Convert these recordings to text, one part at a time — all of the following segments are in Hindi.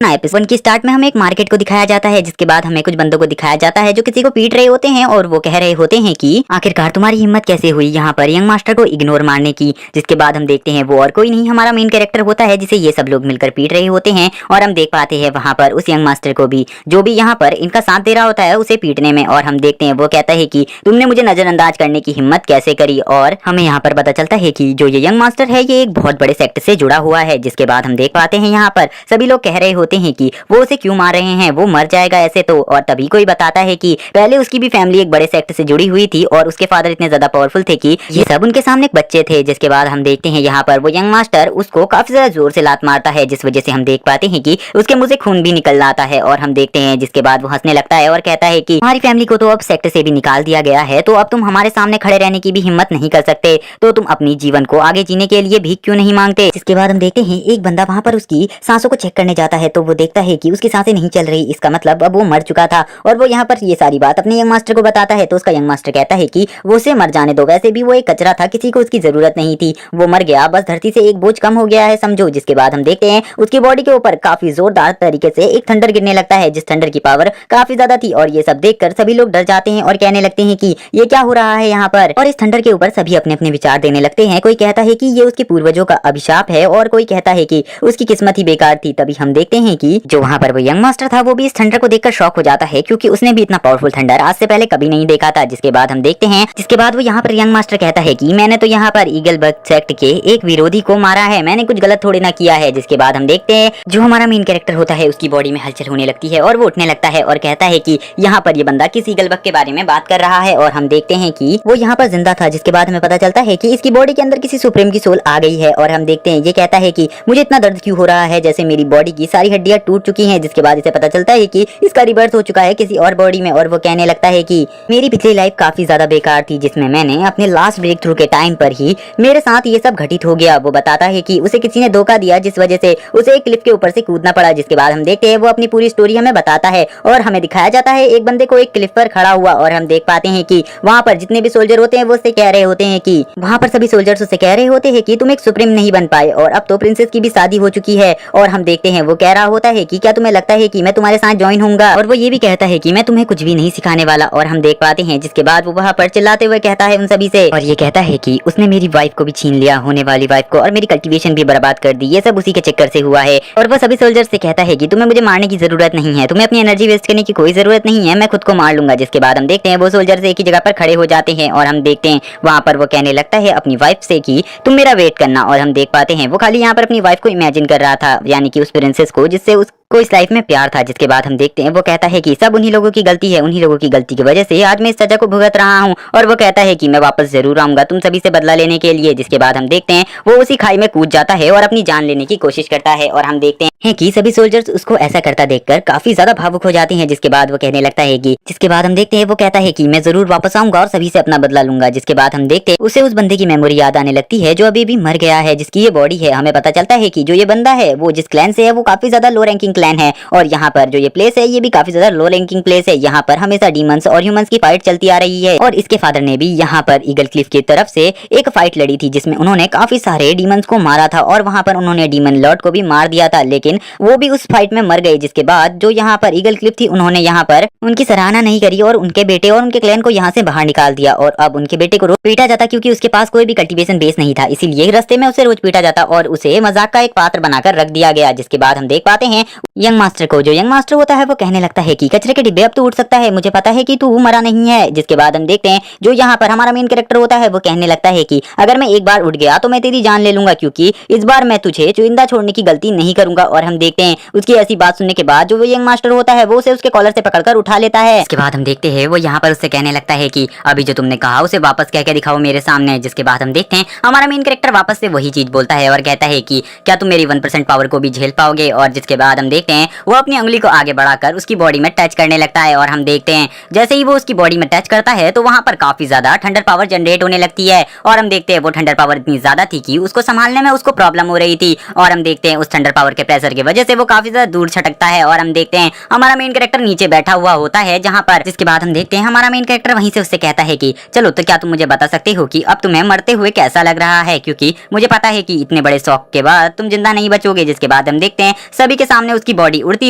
एपिसोड की स्टार्ट में हमें एक मार्केट को दिखाया जाता है, जिसके बाद हमें कुछ बंदों को दिखाया जाता है जो किसी को पीट रहे होते हैं और वो कह रहे होते हैं कि आखिरकार तुम्हारी हिम्मत कैसे हुई यहाँ पर यंग मास्टर को इग्नोर मारने की। जिसके बाद हम देखते हैं वो और कोई नहीं हमारा मेन कैरेक्टर होता है जिसे ये सब लोग मिलकर पीट रहे होते हैं और हम देख पाते हैं वहाँ पर उस यंग मास्टर को भी जो भी यहाँ पर इनका साथ दे रहा होता है उसे पीटने में। और हम देखते हैं वो कहता है कि तुमने मुझे नजरअंदाज करने की हिम्मत कैसे करी। और हमें यहाँ पर पता चलता है कि जो ये यंग मास्टर है ये एक बहुत बड़े सेक्ट से जुड़ा हुआ है। जिसके बाद हम देख पाते हैं यहाँ पर सभी लोग कह रहे होते हैं कि वो उसे क्यों मार रहे हैं, वो मर जाएगा ऐसे तो। और तभी कोई बताता है कि पहले उसकी भी फैमिली एक बड़े सेक्ट से जुड़ी हुई थी और उसके फादर इतने ज्यादा पावरफुल थे कि ये सब उनके सामने एक बच्चे थे। जिसके बाद हम देखते हैं यहाँ पर वो यंग मास्टर उसको काफी ज्यादा जोर से लात मारता है, जिस वजह से हम देख पाते हैं कि उसके मुंह से खून भी निकल आता है। और हम देखते हैं जिसके बाद वो हंसने लगता है और कहता है कि हमारी फैमिली को तो अब सेक्ट से भी निकाल दिया गया है, तो अब तुम हमारे सामने खड़े रहने की भी हिम्मत नहीं कर सकते, तो तुम अपनी जीवन को आगे जीने के लिए भी क्यों नहीं मांगते। जिसके बाद हम देखते हैं एक बंदा वहाँ पर उसकी सांसों को चेक करने जाता है, तो वो देखता है कि उसकी सांसें नहीं चल रही, इसका मतलब अब वो मर चुका था। और वो यहाँ पर ये सारी बात अपने यंग मास्टर को बताता है, तो उसका यंग मास्टर कहता है कि वो उसे मर जाने दो, वैसे भी वो एक कचरा था, किसी को उसकी जरूरत नहीं थी, वो मर गया, बस धरती से एक बोझ कम हो गया है समझो। जिसके बाद हम देखते हैं उसकी बॉडी के ऊपर काफी जोरदार तरीके से एक थंडर गिरने लगता है, जिस थंडर की पावर काफी ज्यादा थी। और ये सब देखकर सभी लोग डर जाते हैं और कहने लगते हैं कि ये क्या हो रहा है यहाँ पर। और इस थंडर के ऊपर सभी अपने अपने विचार देने लगते हैं। कोई कहता है कि ये उसके पूर्वजों का अभिशाप है और कोई कहता है कि उसकी किस्मत ही बेकार थी। तभी हम देखते हैं कि जो वहाँ पर वो यंग मास्टर था वो भी इस थंडर को देखकर शॉक हो जाता है, क्योंकि उसने भी इतना पावरफुल थंडर आज से पहले कभी नहीं देखा था। जिसके बाद हम देखते हैं जिसके बाद वो यहाँ पर यंग मास्टर कहता है कि मैंने तो यहाँ पर ईगल बग सेक्ट के एक विरोधी को मारा है, मैंने कुछ गलत थोड़ी ना किया है। जिसके बाद हम देखते हैं जो हमारा मेन कैरेक्टर होता है उसकी बॉडी में हलचल होने लगती है और वो उठने लगता है और कहता है कि यहाँ पर ये बंदा किस ईगल बग के बारे में बात कर रहा है। और हम देखते हैं कि वो यहाँ पर जिंदा था। जिसके बाद हमें पता चलता है कि इसकी बॉडी के अंदर किसी सुप्रीम की सोल आ गई है। और हम देखते हैं ये कहता है कि मुझे इतना दर्द क्यों हो रहा है, जैसे मेरी बॉडी की सारी हड्डियां टूट चुकी हैं। जिसके बाद इसे पता चलता है कि इसका रिबर्थ हो चुका है किसी और बॉडी में। और वो कहने लगता है कि मेरी पिछली लाइफ काफी ज्यादा बेकार थी, जिसमें मैंने अपने लास्ट ब्रेक थ्रू के टाइम पर ही मेरे साथ ये सब घटित हो गया। वो बताता है कि उसे किसी ने धोखा दिया, जिस वजह से उसे एक क्लिफ के ऊपर से कूदना पड़ा। जिसके बाद हम देखते हैं वो अपनी पूरी स्टोरी हमें बताता है और हमें दिखाया जाता है एक बंदे को एक क्लिफ पर खड़ा हुआ। और हम देख पाते हैं कि वहाँ पर जितने भी सोल्जर होते हैं वो उससे कह रहे होते हैं कि वहाँ पर सभी सोल्जर्स उससे कह रहे होते हैं कि तुम एक सुप्रीम नहीं बन पाए और अब तो प्रिंसेस की भी शादी हो चुकी है। और हम देखते हैं वो कह रहा होता है कि क्या तुम्हें लगता है कि मैं तुम्हारे साथ ज्वाइन होऊंगा। और वो ये भी कहता है कि मैं तुम्हें कुछ भी नहीं सिखाने वाला। और हम देख पाते हैं जिसके बाद वो वहाँ पर चिल्लाते हुए कहता है उन सभी से और ये कहता है कि उसने मेरी वाइफ को भी छीन लिया, होने वाली वाइफ को, और मेरी कल्टीवेशन भी बर्बाद कर दी, ये सब उसी के चक्कर से हुआ है। और वो सभी सोल्जर से कहता है कि तुम्हें मुझे मारने की जरूरत नहीं है, तुम्हें अपनी एनर्जी वेस्ट करने की कोई जरूरत नहीं है, मैं खुद को मार लूंगा। जिसके बाद हम देखते हैं वो सोल्जर एक ही जगह पर खड़े हो जाते हैं और हम देखते हैं वहाँ पर वो कहने लगता है अपनी वाइफ से कि तुम मेरा वेट करना। और हम देख पाते हैं वो खाली यहाँ पर अपनी वाइफ को इमेजिन कर रहा था, यानी कि उस प्रिंसेस को जिससे को इस लाइफ में प्यार था। जिसके बाद हम देखते हैं वो कहता है कि सब उन्हीं लोगों की गलती है, उन्हीं लोगों की गलती की वजह से आज मैं इस सजा को भुगत रहा हूँ। और वो कहता है कि मैं वापस जरूर आऊंगा तुम सभी से बदला लेने के लिए। जिसके बाद हम देखते हैं वो उसी खाई में कूद जाता है और अपनी जान लेने की कोशिश करता है। और हम देखते हैं कि सभी सोल्जर्स उसको ऐसा करता देखकर काफी ज्यादा भावुक हो जाते हैं। जिसके बाद वो कहने लगता है कि जिसके बाद हम देखते हैं वो कहता है कि मैं जरूर वापस आऊंगा और सभी से अपना बदला लूंगा। जिसके बाद हम देखते हैं उसे उस बंदे की मेमोरी याद आने लगती है जो अभी भी मर गया है, जिसकी ये बॉडी है। हमें पता चलता है कि जो ये बंदा है वो जिस क्लैन से है वो काफी ज्यादा लो रैंकिंग क्लैन है। और यहाँ पर जो ये प्लेस है ये भी काफी ज्यादा लो रैंकिंग प्लेस है। यहाँ पर हमेशा डीमंस और ह्यूमंस की फाइट चलती आ रही है। और इसके फादर ने भी यहाँ पर ईगल क्लिफ की तरफ से एक फाइट लड़ी थी, जिसमें उन्होंने काफी सारे डीमंस को मारा था और वहाँ पर उन्होंने डीमन लॉर्ड को भी मार दिया था, लेकिन वो भी उस फाइट में मर गए। जिसके बाद जो यहाँ पर ईगल क्लिफ थी उन्होंने यहाँ पर उनकी सराहना नहीं करी और उनके बेटे और उनके क्लैन को यहाँ से बाहर निकाल दिया। और अब उनके बेटे को रोज पीटा जाता, क्योंकि उसके पास कोई भी कल्टीवेशन बेस नहीं था, इसीलिए रास्ते में उसे रोज पीटा जाता और उसे मजाक का एक पात्र बनाकर रख दिया गया। जिसके बाद हम देख पाते हैं यंग मास्टर को, जो यंग मास्टर होता है वो कहने लगता है कि कचरे के डिब्बे अब तो उठ सकता है, मुझे पता है कि तू मरा नहीं है। जिसके बाद हम देखते हैं जो यहाँ पर हमारा मेन कैरेक्टर होता है वो कहने लगता है कि अगर मैं एक बार उठ गया तो मैं तेरी जान ले लूंगा, क्योंकि इस बार मैं तुझे चुनिंदा छोड़ने की गलती नहीं करूंगा। और हम देखते हैं उसकी ऐसी बात सुनने के बाद जो वो यंग मास्टर होता है वो उसे उसके कॉलर से पकड़कर उठा लेता है। इसके बाद हम देखते हैं वो यहाँ पर उससे कहने लगता है कि अभी जो तुमने कहा उसे वापस कह के दिखाओ मेरे सामने। जिसके बाद हम देखते हैं हमारा मेन कैरेक्टर वापस से वही चीज बोलता है और कहता है कि क्या तुम मेरी 1% पावर को भी झेल पाओगे। और जिसके बाद हम देखते हैं वो अपनी उंगली को आगे बढ़ाकर उसकी बॉडी में टच करने लगता है। और हम देखते हैं जैसे ही वो उसकी बॉडी में टच करता है तो वहां पर काफी ज्यादा ठंडर पावर जनरेट होने लगती है। और हम देखते हैं वो ठंडर पावर इतनी ज्यादा थी कि उसको संभालने में उसको प्रॉब्लम हो रही थी। और हम देखते हैं उस ठंडर पावर के प्रेजेंस प्रेशर की वजह से वो काफी ज्यादा दूर छटकता है और हम देखते हैं हमारा मेन कैरेक्टर नीचे बैठा हुआ होता है जहाँ पर, जिसके बाद हम देखते हैं हमारा मेन कैरेक्टर वहीं से उससे कहता है कि चलो तो क्या तुम मुझे बता सकते हो कि अब तुम्हें मरते हुए कैसा लग रहा है, क्योंकि मुझे पता है कि इतने बड़े शौक के बाद तुम जिंदा नहीं बचोगे। जिसके बाद हम देखते हैं सभी के सामने उसकी बॉडी उड़ती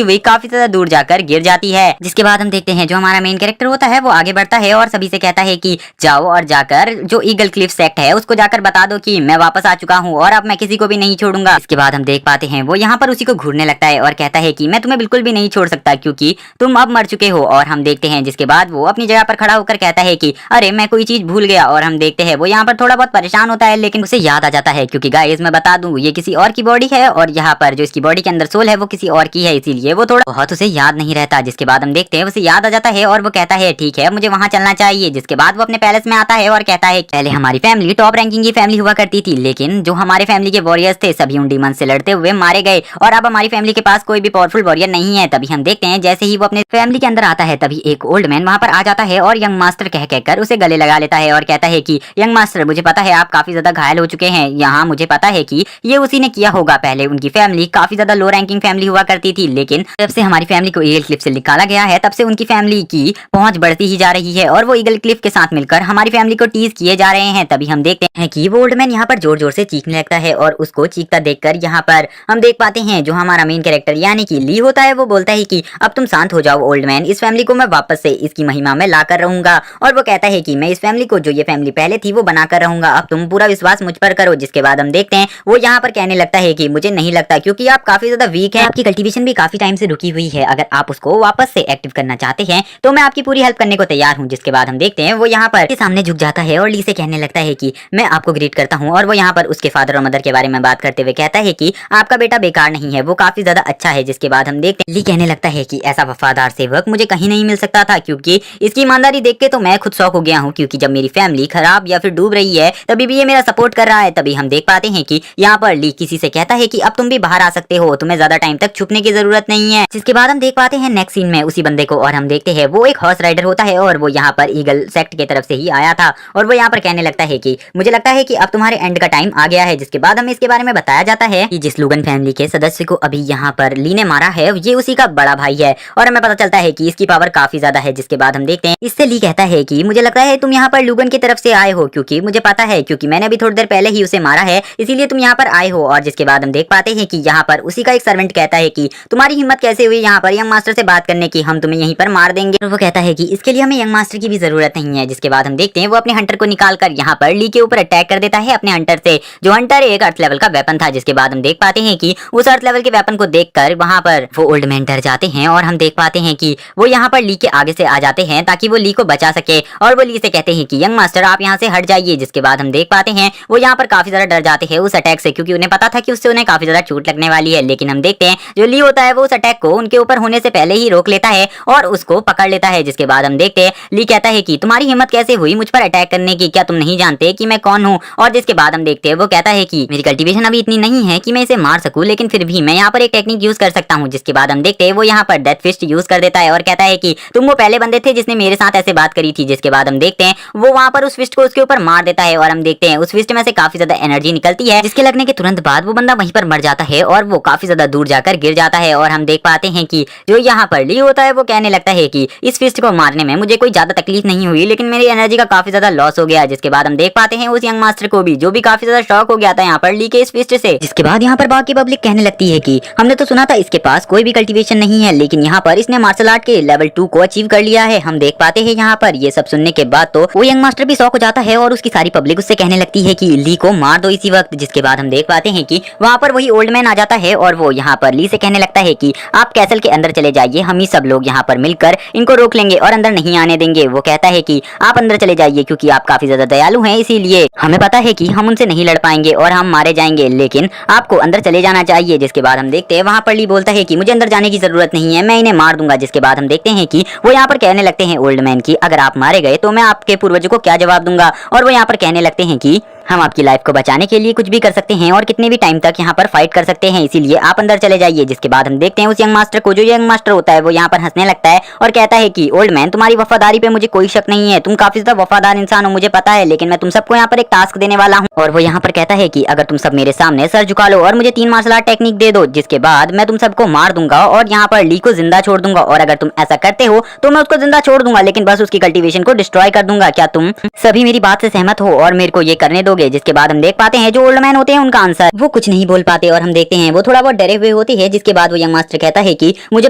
हुई काफी ज्यादा दूर जाकर गिर जाती है। जिसके बाद हम देखते हैं जो हमारा मेन कैरेक्टर होता है वो आगे बढ़ता है और सभी से कहता है कि जाओ और जाकर जो ईगल क्लिफ सेक्ट है उसको जाकर बता दो कि मैं वापस आ चुका हूँ और अब मैं किसी को भी नहीं छोड़ूंगा। इसके बाद हम देख पाते हैं वो यहाँ पर उसी को घूरने लगता है और कहता है कि मैं तुम्हें बिल्कुल भी नहीं छोड़ सकता क्योंकि तुम अब मर चुके हो। और हम देखते हैं जिसके बाद वो अपनी जगह पर खड़ा होकर कहता है कि अरे मैं कोई चीज भूल गया। और हम देखते हैं वो यहाँ पर थोड़ा बहुत परेशान होता है लेकिन उसे याद आ जाता है क्योंकि गाइस मैं बता दूं ये किसी और की बॉडी है और यहाँ पर जो इसकी बॉडी के अंदर सोल है वो किसी और की है, इसीलिए वो थोड़ा बहुत उसे याद नहीं रहता। जिसके बाद हम देखते हैं उसे याद आ जाता है और वो कहता है ठीक है मुझे वहाँ चलना चाहिए। जिसके बाद वो अपने पैलेस में आता है और कहता है पहले हमारी फैमिली टॉप रैंकिंग की फैमिली हुआ करती थी लेकिन जो हमारे फैमिली के वॉरियर्स थे सभी उन डीमन से लड़ते हुए मारे गए और अब हमारी फैमिली के पास कोई भी पावरफुल वॉरियर नहीं है। तभी हम देखते हैं जैसे ही वो अपने फैमिली के अंदर आता है तभी एक ओल्ड मैन वहाँ पर आ जाता है और यंग मास्टर कह कहकर उसे गले लगा लेता है और कहता है कि यंग मास्टर मुझे पता है आप काफी ज्यादा घायल हो चुके हैं, यहाँ मुझे पता है कि ये उसी ने किया होगा। पहले उनकी फैमिली काफी ज्यादा लो रैंकिंग फैमिली हुआ करती थी लेकिन जब से हमारी फैमिली को ईगल क्लिफ से निकाला गया है तब से उनकी फैमिली की पहुंच बढ़ती ही जा रही है और वो ईगल क्लिफ के साथ मिलकर हमारी फैमिली को टीज किए जा रहे हैं। तभी हम देखते हैं कि वो ओल्ड मैन यहाँ पर जोर जोर से चीखने लगता है और उसको चीखता देखकर यहाँ पर हम देख पाते हैं जो हमारा मेन कैरेक्टर यानी कि ली होता है वो बोलता है कि अब तुम शांत हो जाओ ओल्ड मैन, इस फैमिली को मैं वापस से इसकी महिमा में लाकर रहूंगा। और वो कहता है कि मैं इस फैमिली को जो ये फैमिली पहले थी वो बनाकर रहूंगा, अब तुम पूरा विश्वास मुझ पर करो। जिसके बाद हम देखते हैं वो यहाँ पर कहने लगता है कि मुझे नहीं लगता क्योंकि आप काफी ज्यादा वीक है, आपकी कल्टीवेशन भी काफी टाइम से रुकी हुई है, अगर आप उसको वापस से एक्टिव करना चाहते हैं तो मैं आपकी पूरी हेल्प करने को तैयार हूँ। जिसके बाद हम देखते हैं वो यहाँ पर सामने झुक जाता है और ली से कहने लगता है कि मैं आपको ग्रीट करता हूँ। और वो यहाँ पर उसके फादर और मदर के बारे में बात करते हुए कहता है कि आपका बेटा बेकार नहीं है, वो काफी ज्यादा अच्छा है। जिसके बाद हम देखते हैं ली कहने लगता है कि ऐसा वफादार सेवक मुझे कहीं नहीं मिल सकता था क्योंकि इसकी ईमानदारी देख के तो मैं खुद शौक हो गया हूँ क्योंकि जब मेरी फैमिली खराब या फिर डूब रही है तभी भी ये मेरा सपोर्ट कर रहा है। तभी हम देख पाते हैं कि यहाँ पर ली किसी से कहता है कि अब तुम भी बाहर आ सकते हो, तुम्हें ज्यादा टाइम तक छुपने की जरूरत नहीं है। जिसके बाद हम देख पाते हैं नेक्स्ट सीन में उसी बंदे को और हम देखते हैं वो एक हॉर्स राइडर होता है और वो यहाँ पर ईगल सेक्ट की तरफ से ही आया था और वो यहाँ पर कहने लगता है कि मुझे लगता है कि अब तुम्हारे एंड का टाइम आ गया है। जिसके बाद हमें इसके बारे में बताया जाता है कि जिस लुगन फैमिली के सदस्य को अभी यहाँ पर ली ने मारा है ये उसी का बड़ा भाई है और हमें पता चलता है कि इसकी पावर काफी ज्यादा है। जिसके बाद हम देखते हैं इससे ली कहता है कि मुझे लगता है तुम यहाँ पर लुगन की तरफ से आए हो क्योंकि मुझे पता है क्योंकि मैंने अभी थोड़ी देर पहले ही उसे मारा है इसीलिए तुम यहाँ पर आए हो। और जिसके बाद हम देख पाते हैं कि यहाँ पर उसी का एक सर्वेंट कहता है कि तुम्हारी हिम्मत कैसे हुई यहाँ पर यंग मास्टर से बात करने की, हम तुम्हें यहीं पर मार देंगे। और वो कहता है कि इसके लिए हमें यंग मास्टर की भी जरूरत नहीं है। जिसके बाद हम देखते हैं वो अपने हंटर को निकाल कर यहाँ पर ली के ऊपर अटैक कर देता है अपने हंटर से, जो हंटर एक अर्थ लेवल का वेपन था। जिसके बाद हम देख पाते हैं कि उस अर्थ लेवल के वेपन को देखकर वहां पर वो ओल्ड मैन डर जाते हैं और हम देख पाते हैं कि वो यहाँ पर ली के आगे से आ जाते हैं ताकि वो ली को बचा सके और वो ली से कहते हैं कि यंग मास्टर आप यहाँ से हट जाइए। जिसके बाद हम देख पाते हैं वो यहाँ पर काफी ज्यादा डर जाते हैं उस अटैक से क्योंकि उन्हें पता था कि उससे उन्हें काफी ज्यादा चोट लगने वाली है। लेकिन हम देखते हैं जो ली होता है वो उस अटैक को उनके ऊपर होने से पहले ही रोक लेता है और उसको पकड़ लेता है। जिसके बाद हम देखते हैं ली कहता है कि तुम्हारी हिम्मत कैसे हुई मुझ पर अटैक करने की, क्या तुम नहीं जानते कि मैं कौन हूँ। और जिसके बाद हम देखते हैं वो कहता है कि मेरी कल्टीवेशन अभी इतनी नहीं है कि मैं इसे मार सकूं लेकिन फिर भी मैं यहाँ पर एक टेक्निक यूज कर सकता हूँ। जिसके बाद हम देखते हैं वो यहाँ पर डेथ फिस्ट यूज कर देता है और कहता है कि तुम वो पहले बंदे थे जिसने मेरे साथ ऐसे बात करी थी। जिसके बाद हम देखते हैं वो वहाँ पर उस फिस्ट को उसके ऊपर मार देता है और हम देखते हैं उस फिस्ट में से काफी ज्यादा एनर्जी निकलती है जिसके लगने के तुरंत बाद वो बंदा वहीं पर मर जाता है और वो काफी ज्यादा दूर जाकर गिर जाता है। और हम देख पाते हैं कि जो यहाँ पर ली होता है वो कहने लगता है कि इस फिस्ट को मारने में मुझे कोई ज्यादा तकलीफ नहीं हुई लेकिन मेरी एनर्जी का काफी ज्यादा लॉस हो गया। जिसके बाद हम देख पाते हैं उस यंग मास्टर को भी जो भी काफी ज्यादा शॉक हो गया था यहाँ पर ली के इस फिस्ट से। जिसके बाद यहाँ पर बाकी पब्लिक कहने लगती है कि हमने तो सुना था इसके पास कोई भी कल्टीवेशन नहीं है लेकिन यहाँ पर इसने मार्शल आर्ट के लेवल 2 को अचीव कर लिया है। हम देख पाते हैं यहाँ पर ये सब सुनने के बाद तो वो यंग मास्टर भी शॉक हो जाता है और उसकी सारी पब्लिक उससे कहने लगती है कि ली को मार दो इसी वक्त। जिसके बाद हम देख पाते हैं कि वहाँ पर वही ओल्ड मैन आ जाता है और वो यहाँ पर ली से कहने लगता है कि आप कैसल के अंदर चले जाइए, हम ही सब लोग यहाँ पर मिलकर इनको रोक लेंगे और अंदर नहीं आने देंगे। वो कहता है कि आप अंदर चले जाइए क्योंकि आप काफी ज्यादा दयालु हैं इसीलिए हमें पता है कि हम उनसे नहीं लड़ पाएंगे और हम मारे जाएंगे लेकिन आपको अंदर चले जाना चाहिए। जिसके बाद हम देखते हैं वहाँ पर ली बोलता है कि मुझे अंदर जाने की जरूरत नहीं है, मैं इन्हें मार दूंगा। जिसके बाद हम देखते हैं कि वो यहाँ पर कहने लगते हैं ओल्ड मैन की अगर आप मारे गए तो मैं आपके पूर्वजों को क्या जवाब दूंगा। और वो यहाँ पर कहने लगते हैं कि हम आपकी लाइफ को बचाने के लिए कुछ भी कर सकते हैं और कितने भी टाइम तक यहाँ पर फाइट कर सकते हैं, इसीलिए आप अंदर चले जाइए। जिसके बाद हम देखते हैं उस यंग मास्टर को, जो यंग मास्टर होता है वो यहाँ पर हंसने लगता है और कहता है कि ओल्ड मैन, तुम्हारी वफादारी पे मुझे कोई शक नहीं है, तुम काफी ज्यादा वफादार इंसान हो मुझे पता है, लेकिन मैं तुम सबको यहाँ पर एक टास्क देने वाला हूँ। और वो यहाँ पर कहता है कि अगर तुम सब मेरे सामने सर झुका लो और मुझे 3 मार्शल आर्ट टेक्निक दे दो, जिसके बाद मैं तुम सबको मार दूंगा और यहाँ पर ली को जिंदा छोड़ दूंगा, और अगर तुम ऐसा करते हो तो मैं उसको जिंदा छोड़ दूंगा, लेकिन बस उसकी कल्टीवेशन को डिस्ट्रॉय कर दूंगा। क्या तुम सभी मेरी बात से सहमत हो और मेरे को ये करने दोगे? जिसके बाद हम देख पाते हैं जो ओल्ड मैन होते हैं उनका आंसर, वो कुछ नहीं बोल पाते और हम देखते हैं वो थोड़ा बहुत डरे हुए होते हैं। जिसके बाद वो यंग मास्टर कहता है कि मुझे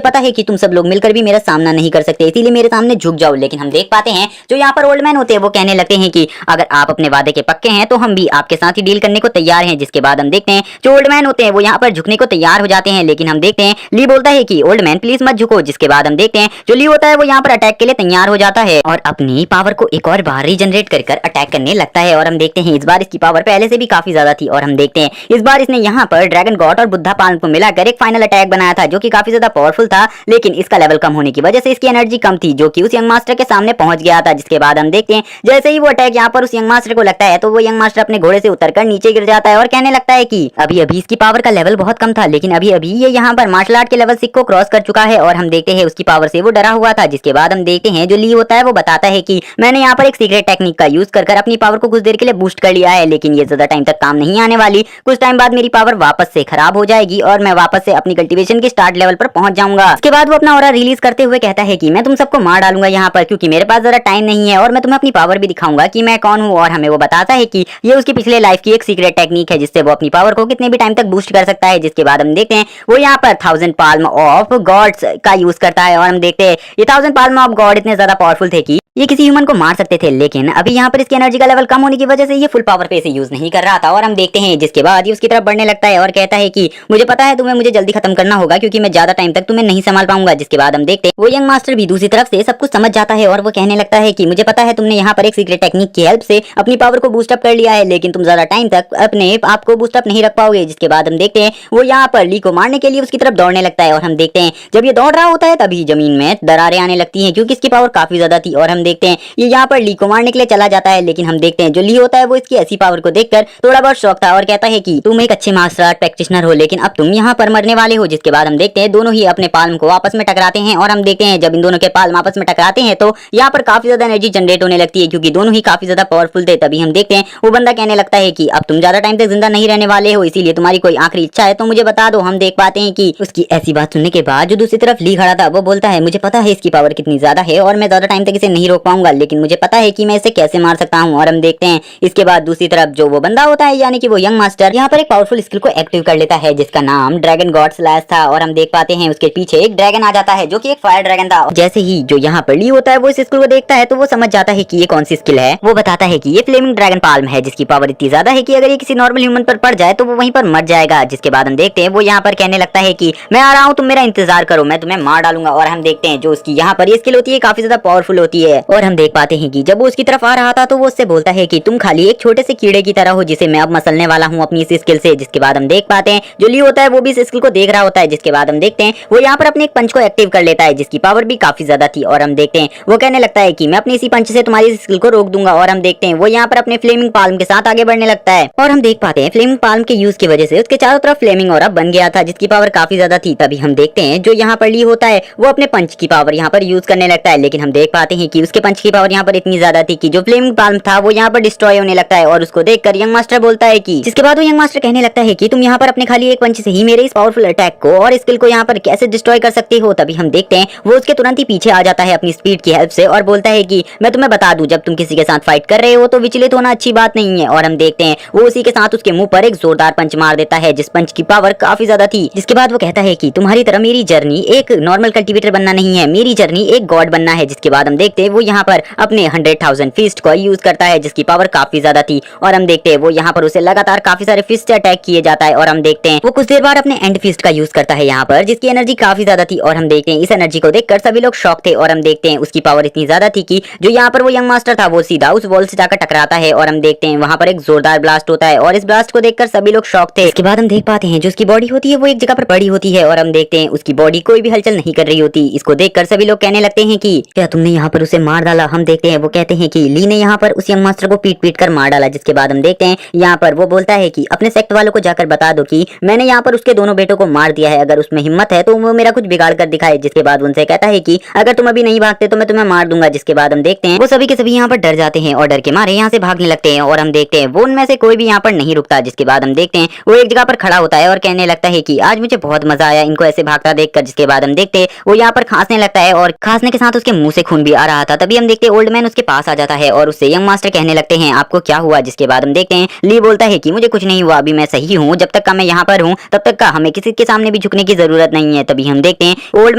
पता है कि तुम सब लोग मिलकर भी मेरा सामना नहीं कर सकते, इसीलिए मेरे सामने झुक जाओ। लेकिन हम देख पाते हैं जो यहाँ पर ओल्ड मैन होते हैं वो कहने लगते हैं कि अगर आप अपने वादे के पक्के हैं तो हम भी आपके साथ ही डील करने को तैयार हैं। जिसके बाद हम देखते हैं जो ओल्ड मैन होते हैं वो यहाँ पर झुकने को तैयार हो जाते हैं, लेकिन हम देखते हैं ली बोलता है कि ओल्ड मैन प्लीज मत झुको। जिसके बाद हम देखते हैं जो ली होता है वो यहाँ पर अटैक के लिए तैयार हो जाता है और अपनी पावर को एक और बार रीजनरेट कर अटैक करने लगता है। और हम देखते हैं इस बार इसकी पावर पहले से भी काफी ज्यादा थी और हम देखते हैं इस बार इसने यहाँ पर ड्रैगन गॉड और बुद्धा पाल्म को मिलाकर एक फाइनल अटैक बनाया था जो कि काफी ज्यादा पावरफुल था, लेकिन इसका लेवल कम होने की वजह से इसकी एनर्जी कम थी जो कि उस यंग मास्टर के सामने पहुंच गया था। जिसके बाद हम देखते हैं जैसे ही वो अटैक यहाँ पर उस यंग मास्टर को लगता है तो वो यंग मास्टर अपने घोड़े से उतरकर नीचे गिर जाता है और कहने लगता है कि अभी अभी इसकी पावर का लेवल बहुत कम था, लेकिन अभी अभी ये यहाँ पर मार्शल आर्ट के लेवल 6 को क्रॉस कर चुका है। और हम देखते हैं उसकी पावर से वो डरा हुआ था। जिसके बाद हम देखते हैं जो ली होता है वो बताता है कि मैंने यहाँ पर एक सीक्रेट टेक्निक का यूज कर अपनी पावर को कुछ देर के लिए बूस्ट कर लिया है, लेकिन ये ज्यादा टाइम तक काम नहीं आने वाली, कुछ टाइम बाद मेरी पावर वापस से खराब हो जाएगी और मैं वापस से अपनी कल्टीवेशन के स्टार्ट लेवल पर पहुंच जाऊंगा। इसके बाद वो अपना ऑरा रिलीज करते हुए कहता है कि मैं तुम सबको मार डालूंगा यहाँ पर, क्योंकि मेरे पास जरा टाइम नहीं है और मैं तुम्हें अपनी पावर भी दिखाऊंगा कि मैं कौन हूँ। और हमें वो बताता है कि ये उसकी पिछले लाइफ की एक सीक्रेट टेक्निक है जिससे वो अपनी पावर को कितने भी टाइम तक बूस्ट कर सकता है। जिसके बाद हम देखते हैं वो यहाँ पर 1000 पाल्म ऑफ गॉड्स का यूज करता है और हम देखते हैं ये 1000 पाल्म ऑफ गॉड इतने ज्यादा पावरफुल थे कि ये किसी ह्यूमन को मार सकते थे, लेकिन अभी यहाँ पर इसकी एनर्जी का लेवल कम होने की वजह से ये फुल पावर पे इसे यूज नहीं कर रहा था। और हम देखते हैं जिसके बाद ये उसकी तरफ बढ़ने लगता है और कहता है कि मुझे पता है तुम्हें मुझे जल्दी खत्म करना होगा क्योंकि मैं ज्यादा टाइम तक तुम्हें नहीं संभाल पाऊंगा। जिसके बाद हम देखते हैं वो यंग मास्टर भी दूसरी तरफ से सब कुछ समझ जाता है और वो कहने लगता है कि मुझे पता है तुमने यहाँ पर एक सीक्रेट टेक्निक की हेल्प से अपनी पावर को बूस्टअप कर लिया है, लेकिन तुम ज्यादा टाइम तक अपने आप को बूस्टअप नहीं रख पाओगे। जिसके बाद हम देखते हैं वो यहाँ पर ली को मारने के लिए उसकी तरफ दौड़ने लगता है और हम देखते हैं जब ये दौड़ रहा होता है तभी जमीन में दरारें आने लगती हैं क्योंकि इसकी पावर काफी ज्यादा थी। और हम देखते हैं ये यहाँ पर ली को मारने के लिए चला जाता है, लेकिन हम देखते हैं जो ली होता है वो इसकी ऐसी पावर को देखकर थोड़ा बहुत शौक था और कहता है कि तुम एक अच्छे मार्शल आर्ट प्रैक्टिशनर हो, लेकिन अब तुम यहाँ पर मरने वाले हो। जिसके बाद हम देखते हैं दोनों ही अपने पाल्म को आपस में टकराते हैं और हम देखते हैं जब इन दोनों के पाल्म आपस में टकराते हैं तो यहाँ पर काफी ज्यादा एनर्जी जनरेट होने लगती है क्योंकि दोनों ही काफी ज्यादा पावरफुल थे। तभी हम देखते हैं वो बंदा कहने लगता है कि अब तुम ज्यादा टाइम तक जिंदा नहीं रहने वाले हो, इसीलिए तुम्हारी कोई आखिरी इच्छा है तो मुझे बता दो। हम देख पाते हैं कि उसकी ऐसी बात सुनने के बाद जो दूसरी तरफ ली खड़ा था वो बोलता है मुझे पता है इसकी पावर कितनी ज्यादा है और मैं ज्यादा टाइम तक इसे नहीं रोक पाऊंगा, लेकिन मुझे पता है कि मैं इसे कैसे मार सकता हूँ। और हम देखते हैं इसके बाद दूसरी तरफ जो वो बंदा होता है यानी कि वो यंग मास्टर यहाँ पर एक पावरफुल स्किल को एक्टिव कर लेता है जिसका नाम ड्रैगन गॉड स्लैश था। और हम देख पाते हैं उसके पीछे एक ड्रैगन आ जाता है जो कि एक फायर ड्रैगन था। जैसे ही जो यहाँ पर ली होता है वो इस स्किल को देखता है तो वो समझ जाता है कि ये कौन सी स्किल है। वो बताता है कि ये फ्लेमिंग ड्रैगन पाल्म है जिसकी पावर इतनी ज्यादा है कि अगर ये किसी नॉर्मल ह्यूमन पर पड़ जाए तो वो वहीं पर मर जाएगा। जिसके बाद हम देखते हैं वो यहाँ पर कहने लगता है कि मैं आ रहा हूँ, तुम मेरा इंतजार करो, मैं तुम्हें मार डालूंगा। और हम देखते हैं जो उसकी यहाँ पर ये स्किल होती है काफी ज्यादा पावरफुल होती है। और हम देख पाते हैं कि जब वो उसकी तरफ आ रहा था तो वो उससे बोलता है कि तुम खाली एक छोटे से कीड़े की तरह हो जिसे मैं अब मसलने वाला हूँ अपनी इस स्किल से। जिसके बाद हम देख पाते हैं जो ली होता है वो भी इस स्किल को देख रहा होता है। जिसके बाद हम देखते हैं वो यहाँ पर अपने एक पंच को एक्टिव कर लेता है जिसकी पावर भी काफी ज्यादा थी। और हम देखते हैं वो कहने लगता है कि मैं अपने इसी पंच से तुम्हारी स्किल को रोक दूंगा। और हम देखते हैं वो यहाँ पर अपने फ्लेमिंग पाल्म के साथ आगे बढ़ने लगता है और हम देख पाते हैं फ्लेमिंग पाल्म के यूज की वजह से उसके चारों तरफ फ्लेमिंग ऑरा बन गया था जिसकी पावर काफी ज्यादा थी। तभी हम देखते हैं जो यहाँ पर ली होता है वो अपने पंच की पावर यहाँ पर यूज करने लगता है, लेकिन हम देख पाते हैं कि उसके पंच की पावर यहाँ पर इतनी ज्यादा थी कि जो फ्लेमिंग पाल्म था वो यहाँ पर डिस्ट्रॉय होने लगता है। और उसको देखकर यंग मास्टर बोलता है कि जिसके बाद वो यंग मास्टर कहने लगता है कि तुम यहाँ पर अपने खाली एक पंच से ही मेरे इस पावरफुल अटैक को और स्किल को यहाँ पर कैसे डिस्ट्रॉय कर सकते हो। तभी हम देखते हैं वो उसके तुरंत ही पीछे आ जाता है अपनी स्पीड की हेल्प से और बोलता है कि मैं तुम्हें बता दूं जब तुम किसी के साथ फाइट कर रहे हो तो विचलित होना अच्छी बात नहीं है। और हम देखते हैं वो उसी के साथ उसके मुंह पर एक जोरदार पंच मार देता है जिस पंच की पावर काफी ज्यादा थी। जिसके बाद वो कहता है कि तुम्हारी तरह मेरी जर्नी एक नॉर्मल कल्टीवेटर बनना नहीं है, मेरी जर्नी एक गॉड बनना है। जिसके बाद हम देखते हैं वो यहाँ पर अपने 100,000 फिस्ट को यूज करता है जिसकी पावर काफी ज्यादा थी। और हम देखते हैं वो यहाँ पर उसे लगातार काफी सारे फिस्ट से अटैक किए जाता है। और हम देखते हैं वो कुछ देर बाद अपने एंड फिस्ट का यूज करता है यहाँ पर जिसकी एनर्जी काफी ज्यादा थी। और हम देखते हैं इस एनर्जी को देखकर सभी लोग शॉक थे। और हम देखते हैं उसकी पावर इतनी ज्यादा थी कि जो यहाँ पर वो यंग मास्टर था वो सीधा उस वॉल से जाकर टकराता है। और हम देखते हैं वहाँ पर एक जोरदार ब्लास्ट होता है और इस ब्लास्ट को देखकर सभी लोग शॉक थे। इसके बाद हम देख पाते हैं जो उसकी बॉडी होती है वो एक जगह पर पड़ी होती है और हम देखते हैं उसकी बॉडी कोई भी हलचल नहीं कर रही होती। इसको देखकर सभी लोग कहने लगते हैं कि क्या तुमने यहाँ पर उसे मार डाला। हम देखते हैं वो कहते हैं कि ली ने यहाँ पर उस यंग मास्टर को पीट पीट कर मार डाला वाला, जिसके बाद हम देखते हैं यहाँ पर वो बोलता है कि अपने सेक्ट वालों को जाकर बता दो कि मैंने यहाँ पर उसके दोनों बेटों को मार दिया है, अगर उसमें हिम्मत है तो वो मेरा कुछ बिगाड़ कर दिखाए। जिसके बाद उनसे कहता है कि अगर तुम अभी नहीं भागते तो मैं तुम्हें मार दूंगा। जिसके बाद हम देखते हैं वो सभी के सभी यहाँ पर डर जाते हैं और डर के मारे यहाँ से भागने लगते हैं और हम देखते हैं वो उनमें से कोई भी यहाँ पर नहीं रुकता। जिसके बाद हम देखते हैं वो एक जगह पर खड़ा होता है और कहने लगता है कि आज मुझे बहुत मजा आया इनको ऐसे भागता देखकर। जिसके बाद हम देखते हैं वो यहाँ पर खांसने लगता है और खांसने के साथ उसके मुंह से खून भी आ रहा था। तभी हम देखते हैं ओल्ड मैन उसके पास आ जाता है और उससे यंग मास्टर कहने लगते हैं आपको क्या हुआ। जिसके बाद हम देखते हैं ली बोलता है कि मुझे कुछ नहीं हुआ, अभी मैं सही हूँ, जब तक का मैं यहाँ पर हूँ तब तक का हमें किसी के सामने भी झुकने की जरूरत नहीं है। तभी हम देखते हैं ओल्ड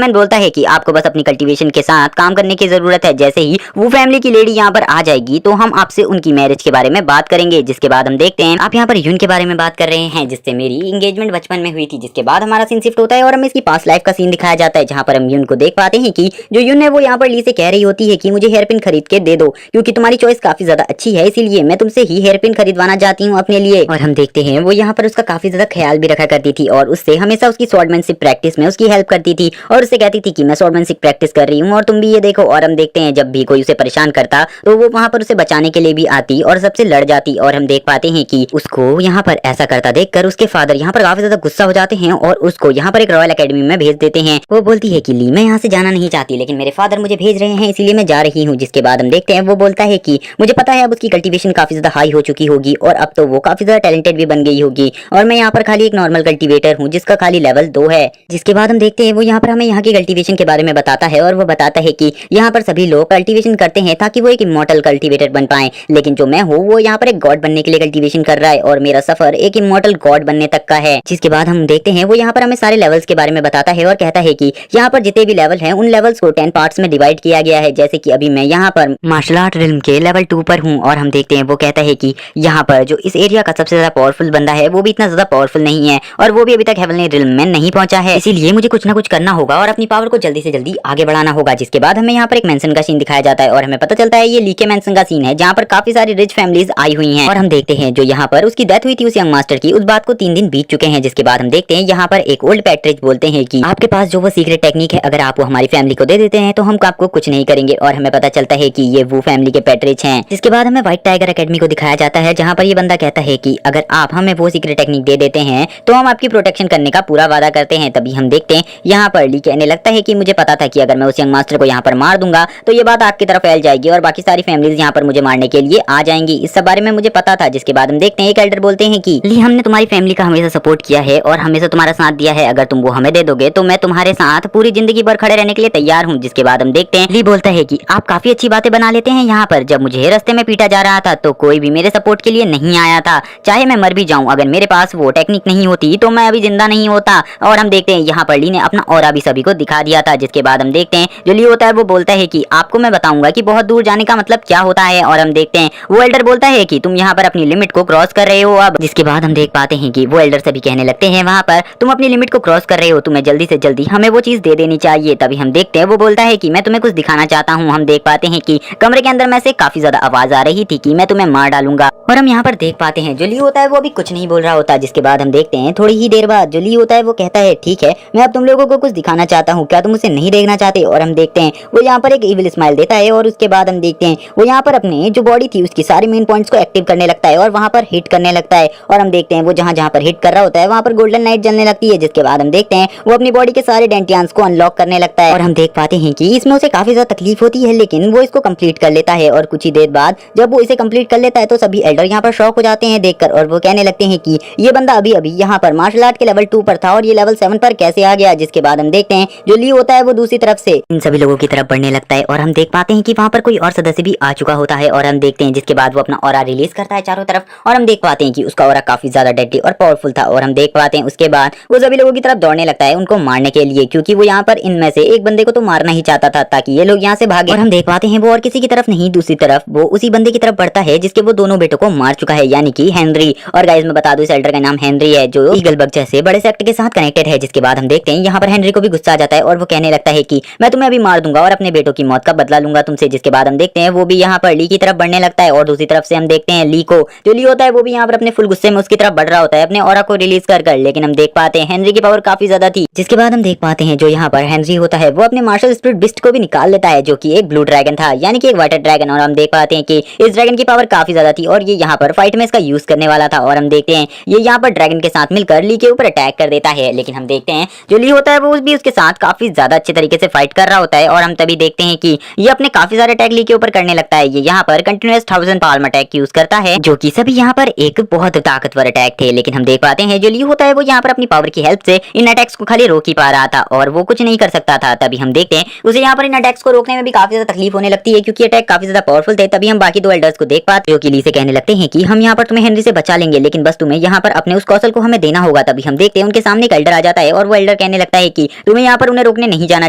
मैन बोलता है कि आपको बस अपनी कल्टीवेशन के साथ काम करने की जरूरत है, जैसे ही वो फैमिली की लेडी यहाँ पर आ जाएगी तो हम आपसे उनकी मैरिज के बारे में बात करेंगे। जिसके बाद हम देखते हैं आप यहाँ पर यून के बारे में बात कर रहे हैं जिससे मेरी एंगेजमेंट बचपन में हुई थी। जिसके बाद हमारा सीन शिफ्ट होता है और हमें इसकी पास्ट लाइफ का सीन दिखाया जाता है जहाँ पर हम यून को देख पाते हैं कि जो यून है वो यहाँ पर ली से कह रही होती है कि मुझे हेयर पिन खरीद के दे दो क्योंकि तुम्हारी चॉइस काफी ज्यादा अच्छी है, इसीलिए मैं तुमसे ही हेयर पिन खरीदवाना चाहती हूँ अपने लिए। और हम देखते हैं वो यहाँ पर उसका काफी ज्यादा ख्याल भी रखा करती थी और उससे हमेशा उसकी स्वॉर्डमैनशिप प्रैक्टिस में उसकी हेल्प करती थी और उससे कहती थी कि मैं स्वॉर्डमैनशिप प्रैक्टिस कर रही हूँ और तुम भी ये देखो। और हम देखते हैं जब भी कोई उसे परेशान करता तो वो वहाँ पर उसे बचाने के लिए भी आती और सबसे लड़ जाती। और हम देख पाते हैं कि उसको यहाँ पर ऐसा करता देखकर उसके फादर यहाँ पर काफी ज्यादा गुस्सा हो जाते हैं और उसको यहाँ पर एक रॉयल अकेडमी में भेज देते हैं। वो बोलती है कि ली मैं यहाँ से जाना नहीं चाहती लेकिन मेरे फादर मुझे भेज रहे हैं इसीलिए मैं जा रही हूँ। जिसके बाद हम देखते हैं वो बोलता है कि मुझे पता है अब उसकी कल्टीवेशन काफी ज्यादा हाई हो चुकी होगी और अब तो वो काफी ज्यादा टैलेंटेड भी बन गई होगी और मैं यहाँ पर खाली एक नॉर्मल कल्टीवेटर हूँ जिसका खाली लेवल 2 है। जिसके बाद हम देखते हैं वो यहाँ पर हमें यहाँ की कल्टीवेशन के बारे में बताता है और वो बताता है कि यहाँ पर सभी लोग कल्टीवेशन करते हैं ताकि वो एक इमॉर्टल कल्टीवेटर बन पाए, लेकिन जो मैं हूँ वो यहाँ पर एक गॉड बनने के लिए कल्टीवेशन कर रहा है और मेरा सफर एक इमॉर्टल गॉड बनने तक का है। जिसके बाद हम देखते हैं वो यहाँ पर हमें सारे लेवल्स के बारे में बताता है और कहता है कि यहाँ पर जितने भी लेवल हैं उन लेवल्स को 10 पार्ट्स में डिवाइड किया गया है। जैसे कि अभी मैं यहाँ पर मार्शल आर्ट रिल्म के लेवल 2 पर हूँ और हम देखते हैं वो कहता है कि यहाँ पर जो इस एरिया का सबसे ज्यादा पावरफुल बंदा है वो भी इतना ज्यादा पावरफुल नहीं है और वो भी अभी तक हेवनली रिल्म में नहीं पहुंचा है, इसीलिए मुझे कुछ ना कुछ करना होगा और अपनी पावर को जल्दी से जल्दी आगे बढ़ाना होगा। जिसके बाद हमें यहाँ पर एक मेंशन का सीन दिखाया जाता है और हमें पता चलता है ये ली के मेंशन का सीन है जहाँ पर काफी सारी रिच फैमिलीज आई हुई हैं। और हम देखते हैं जो यहाँ पर उसकी डेथ हुई थी उस यंग मास्टर की, उस बात को 3 दिन बीत चुके हैं। जिसके बाद हम देखते हैं यहाँ पर एक ओल्ड पैट्रिज बोलते हैं कि आपके पास जो वो सीक्रेट टेक्निक है अगर आप वो हमारी फैमिली को दे देते हैं तो हम आपको कुछ नहीं करेंगे। और हमें पता चलता है कि ये वो फैमिली के पैट्रिज हैं। जिसके बाद हमें व्हाइट टाइगर एकेडमी को दिखाया जाता है जहाँ पर ये बंदा कहता है कि अगर आप हमें वो सीक्रेट टेक्निक दे देते हैं तो हम आपकी प्रोटेक्शन करने का पूरा वादा करते हैं। तभी हम देखते हैं यहाँ पर ली कहने लगता है कि मुझे पता था कि अगर मैं उस यंग मास्टर को यहाँ पर मार दूंगा तो ये बात आपकी तरफ फैल जाएगी और बाकी सारी फैमिलीज यहाँ पर मुझे मारने के लिए आ जाएंगी, इस सब बारे में मुझे पता था। जिसके बाद हम देखते हैं एक एल्डर बोलते हैं कि ली हमने तुम्हारी फैमिली का हमेशा सपोर्ट किया है और हमेशा तुम्हारा साथ दिया है, अगर तुम वो हमें दे दोगे तो मैं तुम्हारे साथ पूरी जिंदगी भर खड़े रहने के लिए तैयार हूँ। जिसके बाद हम देखते हैं ली बोलता है कि आप काफी अच्छी बातें बना लेते हैं, यहाँ पर जब मुझे रास्ते में पीटा जा रहा था तो कोई भी मेरे सपोर्ट के लिए नहीं आया था, चाहे मैं मर भी जाऊं अगर मेरे पास वो टेक्निक नहीं होती तो मैं अभी जिंदा नहीं होता। और हम देखते हैं यहाँ पर ली ने अपना ऑरा भी सभी को दिखा दिया था। जिसके बाद हम देखते हैं जो ली होता है वो बोलता है कि आपको मैं बताऊंगा कि बहुत दूर जाने का मतलब क्या होता है। और हम देखते हैं वो एल्डर बोलता है कि तुम यहाँ पर अपनी लिमिट को क्रॉस कर रहे हो अब। जिसके बाद हम देख पाते हैं कि वो एल्डर सभी कहने लगते हैं वहाँ पर तुम अपनी लिमिट को क्रॉस कर रहे हो, तुम्हें जल्दी से जल्दी हमें वो चीज दे देनी चाहिए। तभी हम देखते हैं वो बोलता है कि मैं तुम्हें कुछ दिखाना चाहता हूँ। हम देख पाते हैं कि कमरे के अंदर में से काफी ज्यादा आवाज आ रही थी कि मैं तुम्हें मार डालूंगा। और हम यहाँ पर देख पाते हैं जो ली होता है वो भी कुछ नहीं बोल रहा होता। जिसके बाद हम देखते हैं थोड़ी ही देर बाद जो ली होता है वो कहता है ठीक है मैं अब तुम लोगों को कुछ दिखाना चाहता हूँ, क्या तुम उसे नहीं देखना चाहते। और हम देखते हैं वो यहाँ पर एक इविल स्माइल देता है और उसके बाद हम देखते हैं वो यहाँ पर अपने जो बॉडी थी उसकी सारी मेन पॉइंट्स को एक्टिव करने लगता है और वहाँ पर हिट करने लगता है। और हम देखते हैं वो जहाँ जहाँ पर हिट कर रहा होता है वहाँ पर गोल्डन लाइट जलने लगती है। जिसके बाद हम देखते हैं वो अपनी बॉडी के सारे डेंटियंस को अनलॉक करने लगता है और हम देख पाते हैं कि इसमें उसे काफी ज्यादा तकलीफ होती है लेकिन वो इसको कंप्लीट कर लेता है। और कुछ ही देर बाद जब वो इसे कंप्लीट कर लेता है तो सभी एल्डर यहाँ पर शॉक हो जाते हैं देखकर और वो कहने लगते हैं कि ये बंदा अभी अभी यहाँ पर मार्शल आर्ट के लेवल 2 पर था और ये लेवल 7 पर कैसे आ गया। जिसके बाद हम देखते हैं जो ली होता है वो दूसरी तरफ से इन सभी लोगों की तरफ बढ़ने लगता है और हम देख पाते हैं कि वहाँ पर कोई और सदस्य भी आ चुका होता है। और हम देखते हैं जिसके बाद वो अपना ऑरा रिलीज करता है चारों तरफ और हम देख पाते हैं कि उसका ऑरा काफी ज्यादा डेडली और पावरफुल था। और हम देख पाते हैं उसके बाद वो सभी लोगों की तरफ दौड़ने लगता है उनको मारने के लिए, क्योंकि वो यहाँ पर इनमें से एक बंदे को तो मारना ही चाहता था ताकि ये लोग यहाँ से भागे। और हम देख पाते हैं वो और किसी की तरफ नहीं दूसरी तरफ वो उसी बंदे की तरफ बढ़ता है जिसके वो दोनों बेटों को मार चुका है, यानी कि हेनरी। और गाइस मैं बता दूं इस एल्डर का नाम हेनरी है जो ईगलबर्ग जैसे बड़े सेक्ट के साथ कनेक्टेड है। जिसके बाद हम देखते हैं यहाँ पर हेनरी को भी गुस्सा आ जाता है और वो कहने लगता है कि मैं तुम्हें अभी मार दूंगा और अपने बेटों की मौत का बदला लूंगा तुमसे। जिसके बाद हम देखते हैं वो भी यहाँ पर ली की तरफ बढ़ने लगता है और दूसरी तरफ से हम देखते हैं ली को, जो ली होता है वो भी यहाँ पर अपने फुल गुस्से में उसकी तरफ बढ़ रहा होता है अपने ऑरा को रिलीज कर। लेकिन हम देख पाते हैं हेनरी की पावर काफी ज्यादा थी। जिसके बाद हम देख पाते हैं जो यहाँ पर हेनरी होता है वो अपने मार्शल स्पिरिट बिस्ट को भी निकाल लेता है जो कि एक ब्लू ड्रैगन था, यानी कि एक वाटर ड्रैगन। और हम देख पाते हैं कि इस ड्रैगन की पावर काफी ज्यादा थी और ये यहाँ पर फाइट में इसका यूज करने वाला था। और हम देखते हैं ये यहाँ पर ड्रैगन के साथ मिलकर ली के ऊपर अटैक कर देता है, लेकिन हम देखते हैं जो ली होता है वो भी उसके साथ काफी ज्यादा अच्छे तरीके से फाइट कर रहा होता है। और हम तभी देखते हैं कि ये अपने काफी सारे अटैक ली के ऊपर करने लगता है। ये यहाँ पर कंटिन्यूअस 1000 पाल्म अटैक यूज करता है, जो कि सभी यहाँ पर एक बहुत ताकतवर अटैक थे। लेकिन हम देख पाते हैं जो ली होता है वो यहाँ पर अपनी पावर की हेल्प से इन अटैक्स को खाली रोक ही पा रहा था और वो कुछ नहीं कर सकता था। तभी हम देखते हैं उसे यहाँ पर इन अटैक्स को रोकने में भी काफी ज्यादा तकलीफ होने लगती है, क्योंकि अटैक काफी ज्यादा पावरफुल थे। तभी हम बाकी दो एल्डर्स को देख पाते जो कि ली से कहने लगते हैं कि हम यहाँ पर तुम्हें हेनरी से बचा लेंगे, लेकिन बस तुम्हें यहाँ पर अपने उस कौशल को हमें देना होगा। तभी हम देखते हैं उनके सामने एक एल्डर आ जाता है और वो एल्डर कहने लगता है कि तुम्हें यहाँ पर उन्हें रोकने नहीं जाना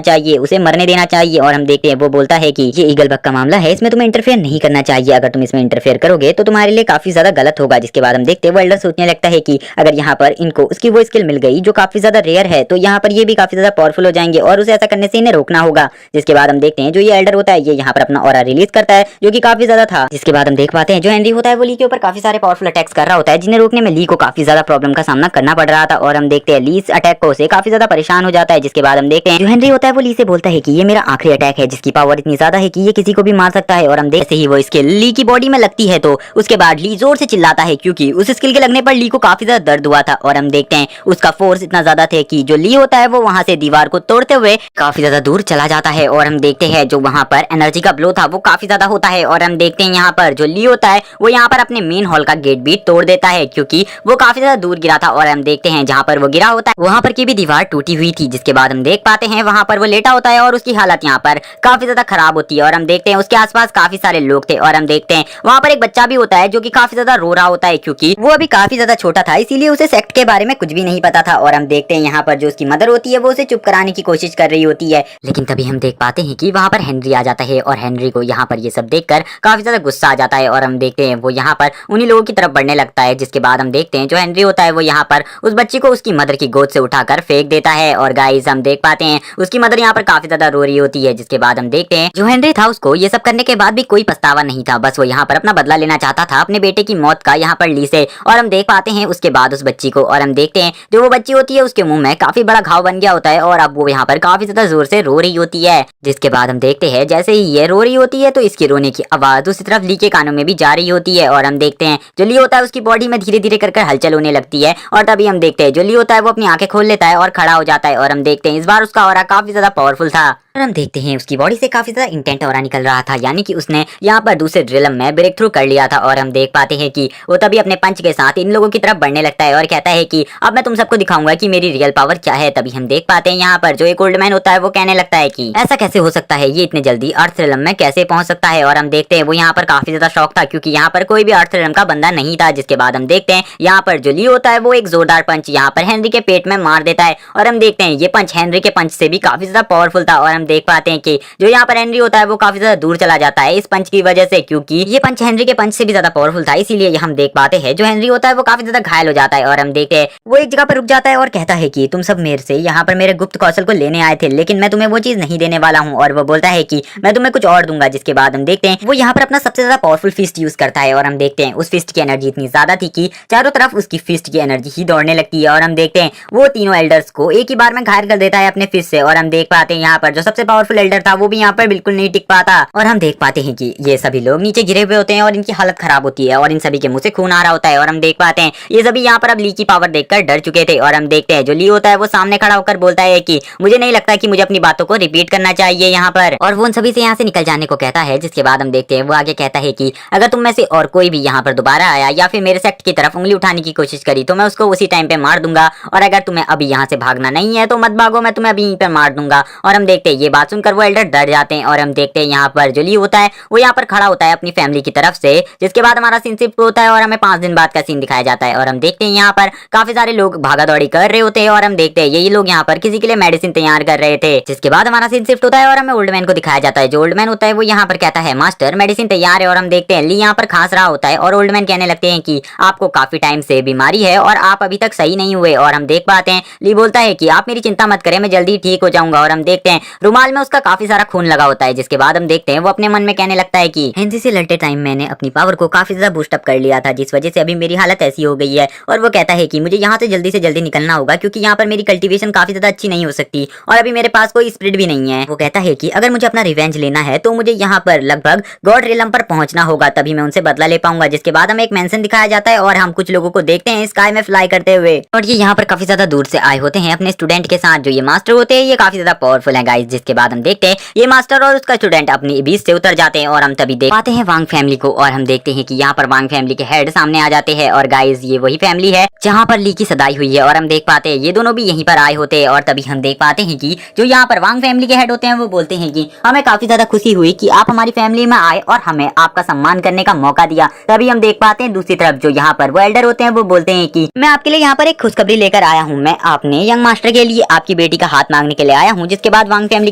चाहिए, उसे मरने देना चाहिए। और हम देखते हैं वो बोलता है कि ये ईगल बग का मामला है, इसमें तुम्हें इंटरफेयर नहीं करना चाहिए, अगर तुम इसमें इंटरफेयर करोगे तो तुम्हारे लिए काफी ज्यादा गलत होगा। जिसके बाद हम देखते हैं वो एल्डर सोचने लगता है कि अगर यहाँ पर इनको उसकी वो स्किल मिल गई जो काफी ज्यादा रेयर है, तो यहाँ पर ये भी काफी ज्यादा पावरफुल हो जाएंगे और उसे ऐसा करने से इन्हें रोकना होगा। जिसके बाद हम देखते हैं जो ये एल्डर होता है ये यहाँ पर अपना ऑरा रिलीज करता है, जो कि काफी ज्यादा था। जिसके बाद हम देख पाते हैं जो हेनरी होता है वो ली के ऊपर काफी सारे पावरफुल अटैक्स कर रहा होता है, जिन्हें रोकने में ली को काफी ज्यादा प्रॉब्लम का सामना करना पड़ रहा था। और हम देखते हैं ली इस अटैक को से काफी ज्यादा परेशान हो जाता है। जिसके बाद हम देखते हैं जो हेनरी होता है वो ली से बोलता है कि ये मेरा आखिरी अटैक है, जिसकी पावर इतनी ज्यादा है कि ये किसी को भी मार सकता है। और हम देखते ही वो स्किल ली की बॉडी में लगती है, तो उसके बाद ली जोर से चिल्लाता है, क्योंकि उस स्किल के लगने पर ली को काफी ज्यादा दर्द हुआ था। और हम देखते हैं उसका फोर्स इतना ज्यादा थे कि जो ली होता है वो वहां से दीवार को तोड़ते हुए काफी ज्यादा दूर चला जाता है। और हम देखते हैं जो वहां पर एनर्जी का ब्लो था वो काफी ज्यादा होता है। और हम देखते हैं यहाँ पर जो ली होता है वो यहाँ पर अपने मेन हॉल का गेट भी तोड़ देता है, क्योंकि वो काफी ज्यादा दूर गिरा था। और हम देखते हैं जहाँ पर वो गिरा होता है वहां पर की भी दीवार टूटी हुई थी। जिसके बाद हम देख पाते हैं वहां पर वो लेटा होता है और उसकी हालत यहाँ पर काफी ज्यादा खराब होती है। और हम देखते हैं उसके आसपास काफी सारे लोग थे। और हम देखते हैं वहां पर एक बच्चा भी होता है जो कि काफी ज्यादा रो रहा होता है, क्योंकि वो अभी काफी ज्यादा छोटा था, इसीलिए उसे सेक्ट के बारे में कुछ भी नहीं पता था। और हम देखते हैं यहाँ पर जो उसकी मदर होती है वो उसे चुप कराने की कोशिश कर रही होती है। लेकिन तभी हम देख पाते हैं कि वहां पर हेनरी आ जाता है और हेनरी को यहाँ पर ये सब देखकर काफी ज्यादा गुस्सा आ जाता है। और हम देखते हैं वो यहाँ पर उन्हीं लोगों की तरफ बढ़ने लगता है। जिसके बाद हम देखते हैं जो हेनरी होता है वो यहाँ पर उस बच्ची को उसकी मदर की गोद से उठाकर फेंक देता है। और गाइस हम देख पाते हैं उसकी मदर यहाँ पर काफी ज्यादा रो रही होती है। जिसके बाद हम देखते हैं जो हेनरी था उसको ये सब करने के बाद भी कोई पछतावा नहीं था, बस वो यहाँ पर अपना बदला लेना चाहता था अपने बेटे की मौत का यहाँ पर ली से। और हम देख पाते हैं उसके बाद उस बच्ची को, और हम देखते हैं जो वो बच्ची होती है उसके मुंह में काफी बड़ा घाव बन गया होता है और अब वो यहाँ पर काफी ज्यादा जोर से रो रही होती है। जिसके बाद हम देखते हैं जैसे ही ये रो रही होती है तो इसकी रोने की आवाज दूसरी तरफ ली के कानों में भी जा रही होती है। और हम देखते हैं जो ली होता है उसकी बॉडी में धीरे धीरे कर हलचल होने लगती है। और तभी हम देखते हैं जो ली होता है वो अपनी आंखें खोल लेता है और खड़ा हो जाता है। और हम देखते हैं इस बार उसका ऑरा काफी ज्यादा पावरफुल था। और हम देखते हैं उसकी बॉडी से काफी ज्यादा इंटेंट ऑरा निकल रहा था, यानी कि उसने यहाँ पर दूसरे ड्रिलम में ब्रेक थ्रू कर लिया था। और हम देख पाते हैं कि वो तभी अपने पंच के साथ इन लोगों की तरफ बढ़ने लगता है और कहता है कि अब मैं तुम सबको दिखाऊंगा कि मेरी रियल पावर क्या है। तभी हम देख पाते हैं यहाँ पर जो एक ओल्ड मैन होता है वो कहने लगता है कि ऐसा कैसे हो सकता है, ये इतने जल्दी अर्थ रिलम में कैसे पहुंच सकता है। और हम देखते हैं वो यहाँ पर काफी ज्यादा शौक था, क्योंकि यहाँ पर कोई भी अर्थ रिलम का बंदा नहीं था। जिसके बाद हम देखते हैं यहाँ पर जो ली होता है वो एक जोरदार पंच यहाँ पर हेनरी के पेट में मार देता है। और हम देखते हैं ये पंच हेनरी के पंच से भी काफी ज्यादा पावरफुल था। और हम देख पाते हैं कि जो यहाँ पर हेनरी होता है वो काफी ज्यादा दूर चला जाता है इस पंच की वजह से, क्योंकि ये पंच हेनरी के पंच से भी ज्यादा पावरफुल था। इसीलिए हम देख पाते हैं जो हेनरी होता है वो काफी ज्यादा घायल हो जाता है। और हम देखते हैं वो एक जगह पर रुक जाता है और कहता है कि तुम सब मेरे से यहाँ पर मेरे गुप्त कौशल को लेने आए थे, लेकिन मैं तुम्हें वो चीज नहीं देने वाला हूँ। और वो बोलता है कि मैं तुम्हें कुछ और दूंगा। जिसके बाद हम देखते हैं वो यहाँ पर अपना सबसे ज्यादा पावरफुल फिस्ट यूज करता है। और हम देखते हैं उस फिस्ट की एनर्जी इतनी ज्यादा थी कि चारों तरफ उसकी फिस्ट की एनर्जी ही दौड़ने लगती है। और हम देखते हैं वो तीनों एल्डर्स को एक ही बार में घायल कर देता है अपने फिस्ट से। और हम देख पाते हैं यहाँ पर जो सबसे पावरफुल एल्डर था वो भी यहाँ पर बिल्कुल नहीं टिक पाता। और हम देख पाते हैं कि ये सभी लोग नीचे गिरे हुए होते हैं और इनकी हालत खराब होती है और इन सभी के मुंह से खून आ रहा होता है। और हम देख पाते हैं ये सभी यहाँ पर अब ली की पावर देखकर डर चुके थे। और हम देखते हैं जो ली होता है वो सामने खड़ा होकर बोलता है कि मुझे नहीं लगता कि मुझे अपनी बातों को रिपीट करना चाहिए यहाँ पर, और वो उन सभी से यहाँ से निकल जाने को कहता है। जिसके बाद हम देखते हैं वो आगे कहता है कि अगर तुम में से और कोई भी यहाँ पर दोबारा आया या फिर मेरे सेक्ट की तरफ उंगली उठाने की कोशिश करी तो मैं उसको उसी टाइम पे मार दूंगा। और अगर तुम्हें अभी यहाँ से भागना नहीं है तो मत भागो, मैं तुम्हें अभी यहीं पर मार दूंगा। और हम देखते हैं ये बात सुनकर वो एल्डर डर जाते हैं। और हम देखते हैं यहाँ पर जो ली होता है वो यहाँ पर खड़ा होता है अपनी फैमिली की तरफ से। जिसके बाद हमारा सीन शिफ्ट होता है और हमें 5 दिन बाद का सीन दिखाया जाता है। और हम देखते हैं यहाँ पर काफी सारे लोग भागा दौड़ी कर रहे होते हैं। और हम देखते हैं यही लोग यहाँ पर किसी के लिए मेडिसिन तैयार कर रहे थे। जिसके बाद हमारा सीन शिफ्ट होता है और हमें ओल्ड मैन को दिखाया जाता है। जो ओल्ड मैन होता है वो यहाँ पर कहता है मास्टर मेडिसिन तैयार है। और हम देखते हैं ली यहाँ पर खांस रहा होता है और ओल्ड मैन कहने लगते हैं कि आपको काफी टाइम से बीमारी है और आप अभी तक सही नहीं हुए। और हम देख पाते हैं ली बोलता है कि आप मेरी चिंता मत करें, मैं जल्दी ठीक हो जाऊंगा। और हम देखते हैं रुमाल में उसका काफी सारा खून लगा होता है। जिसके बाद हम देखते हैं वो अपने मन में कहने लगता है कि हिंदी से लड़ते टाइम मैंने अपनी पावर को काफी ज्यादा बूस्ट अप कर लिया था, जिस वजह से अभी मेरी हालत ऐसी हो गई है। और वो कहता है कि मुझे यहाँ से जल्दी निकलना होगा, क्योंकि यहाँ पर मेरी कल्टीवेशन काफी ज्यादा अच्छी नहीं हो सकती और अभी मेरे पास कोई स्प्रिट भी नहीं है। वो कहता है कि अगर मुझे अपना रिवेंज लेना है तो मुझे यहाँ पर लगभग गॉड रियलम पर पहुंचना होगा, तभी मैं उनसे बदला ले पाऊंगा। जिसके बाद हमें एक मेंशन दिखाया जाता है और हम कुछ लोगों को देखते हैं स्काई में फ्लाई करते हुए, और ये यहाँ पर काफी ज्यादा दूर से आए होते हैं अपने स्टूडेंट के साथ। जो ये मास्टर होते हैं ये काफी ज्यादा पावरफुल है गाइस। जिसके बाद हम देखते हैं ये मास्टर और उसका स्टूडेंट अपनी बीच से उतर जाते हैं और हम तभी देख पाते हैं वांग फैमिली को, और हम देखते हैं कि यहाँ पर वांग फैमिली के हेड सामने आ जाते हैं। और गाइस ये वही फैमिली है जहाँ पर ली की सदाई हुई है, और हम देख पाते हैं ये दोनों भी यहीं पर आए होते हैं। और तभी हम देख पाते हैं कि जो यहाँ पर वांग फैमिली के हेड होते हैं वो बोलते हैं कि हमें काफी ज्यादा खुशी हुई कि आप हमारी फैमिली में आए और हमें आपका सम्मान करने का मौका दिया। तभी हम देख पाते हैं दूसरी तरफ जो यहाँ पर वो एल्डर होते हैं वो बोलते हैं कि मैं आपके लिए यहाँ पर एक खुशखबरी लेकर आया हूँ, मैं आपने यंग मास्टर के लिए आपकी बेटी का हाथ मांगने के लिए आया हूँ। जिसके बाद वांग फैमिली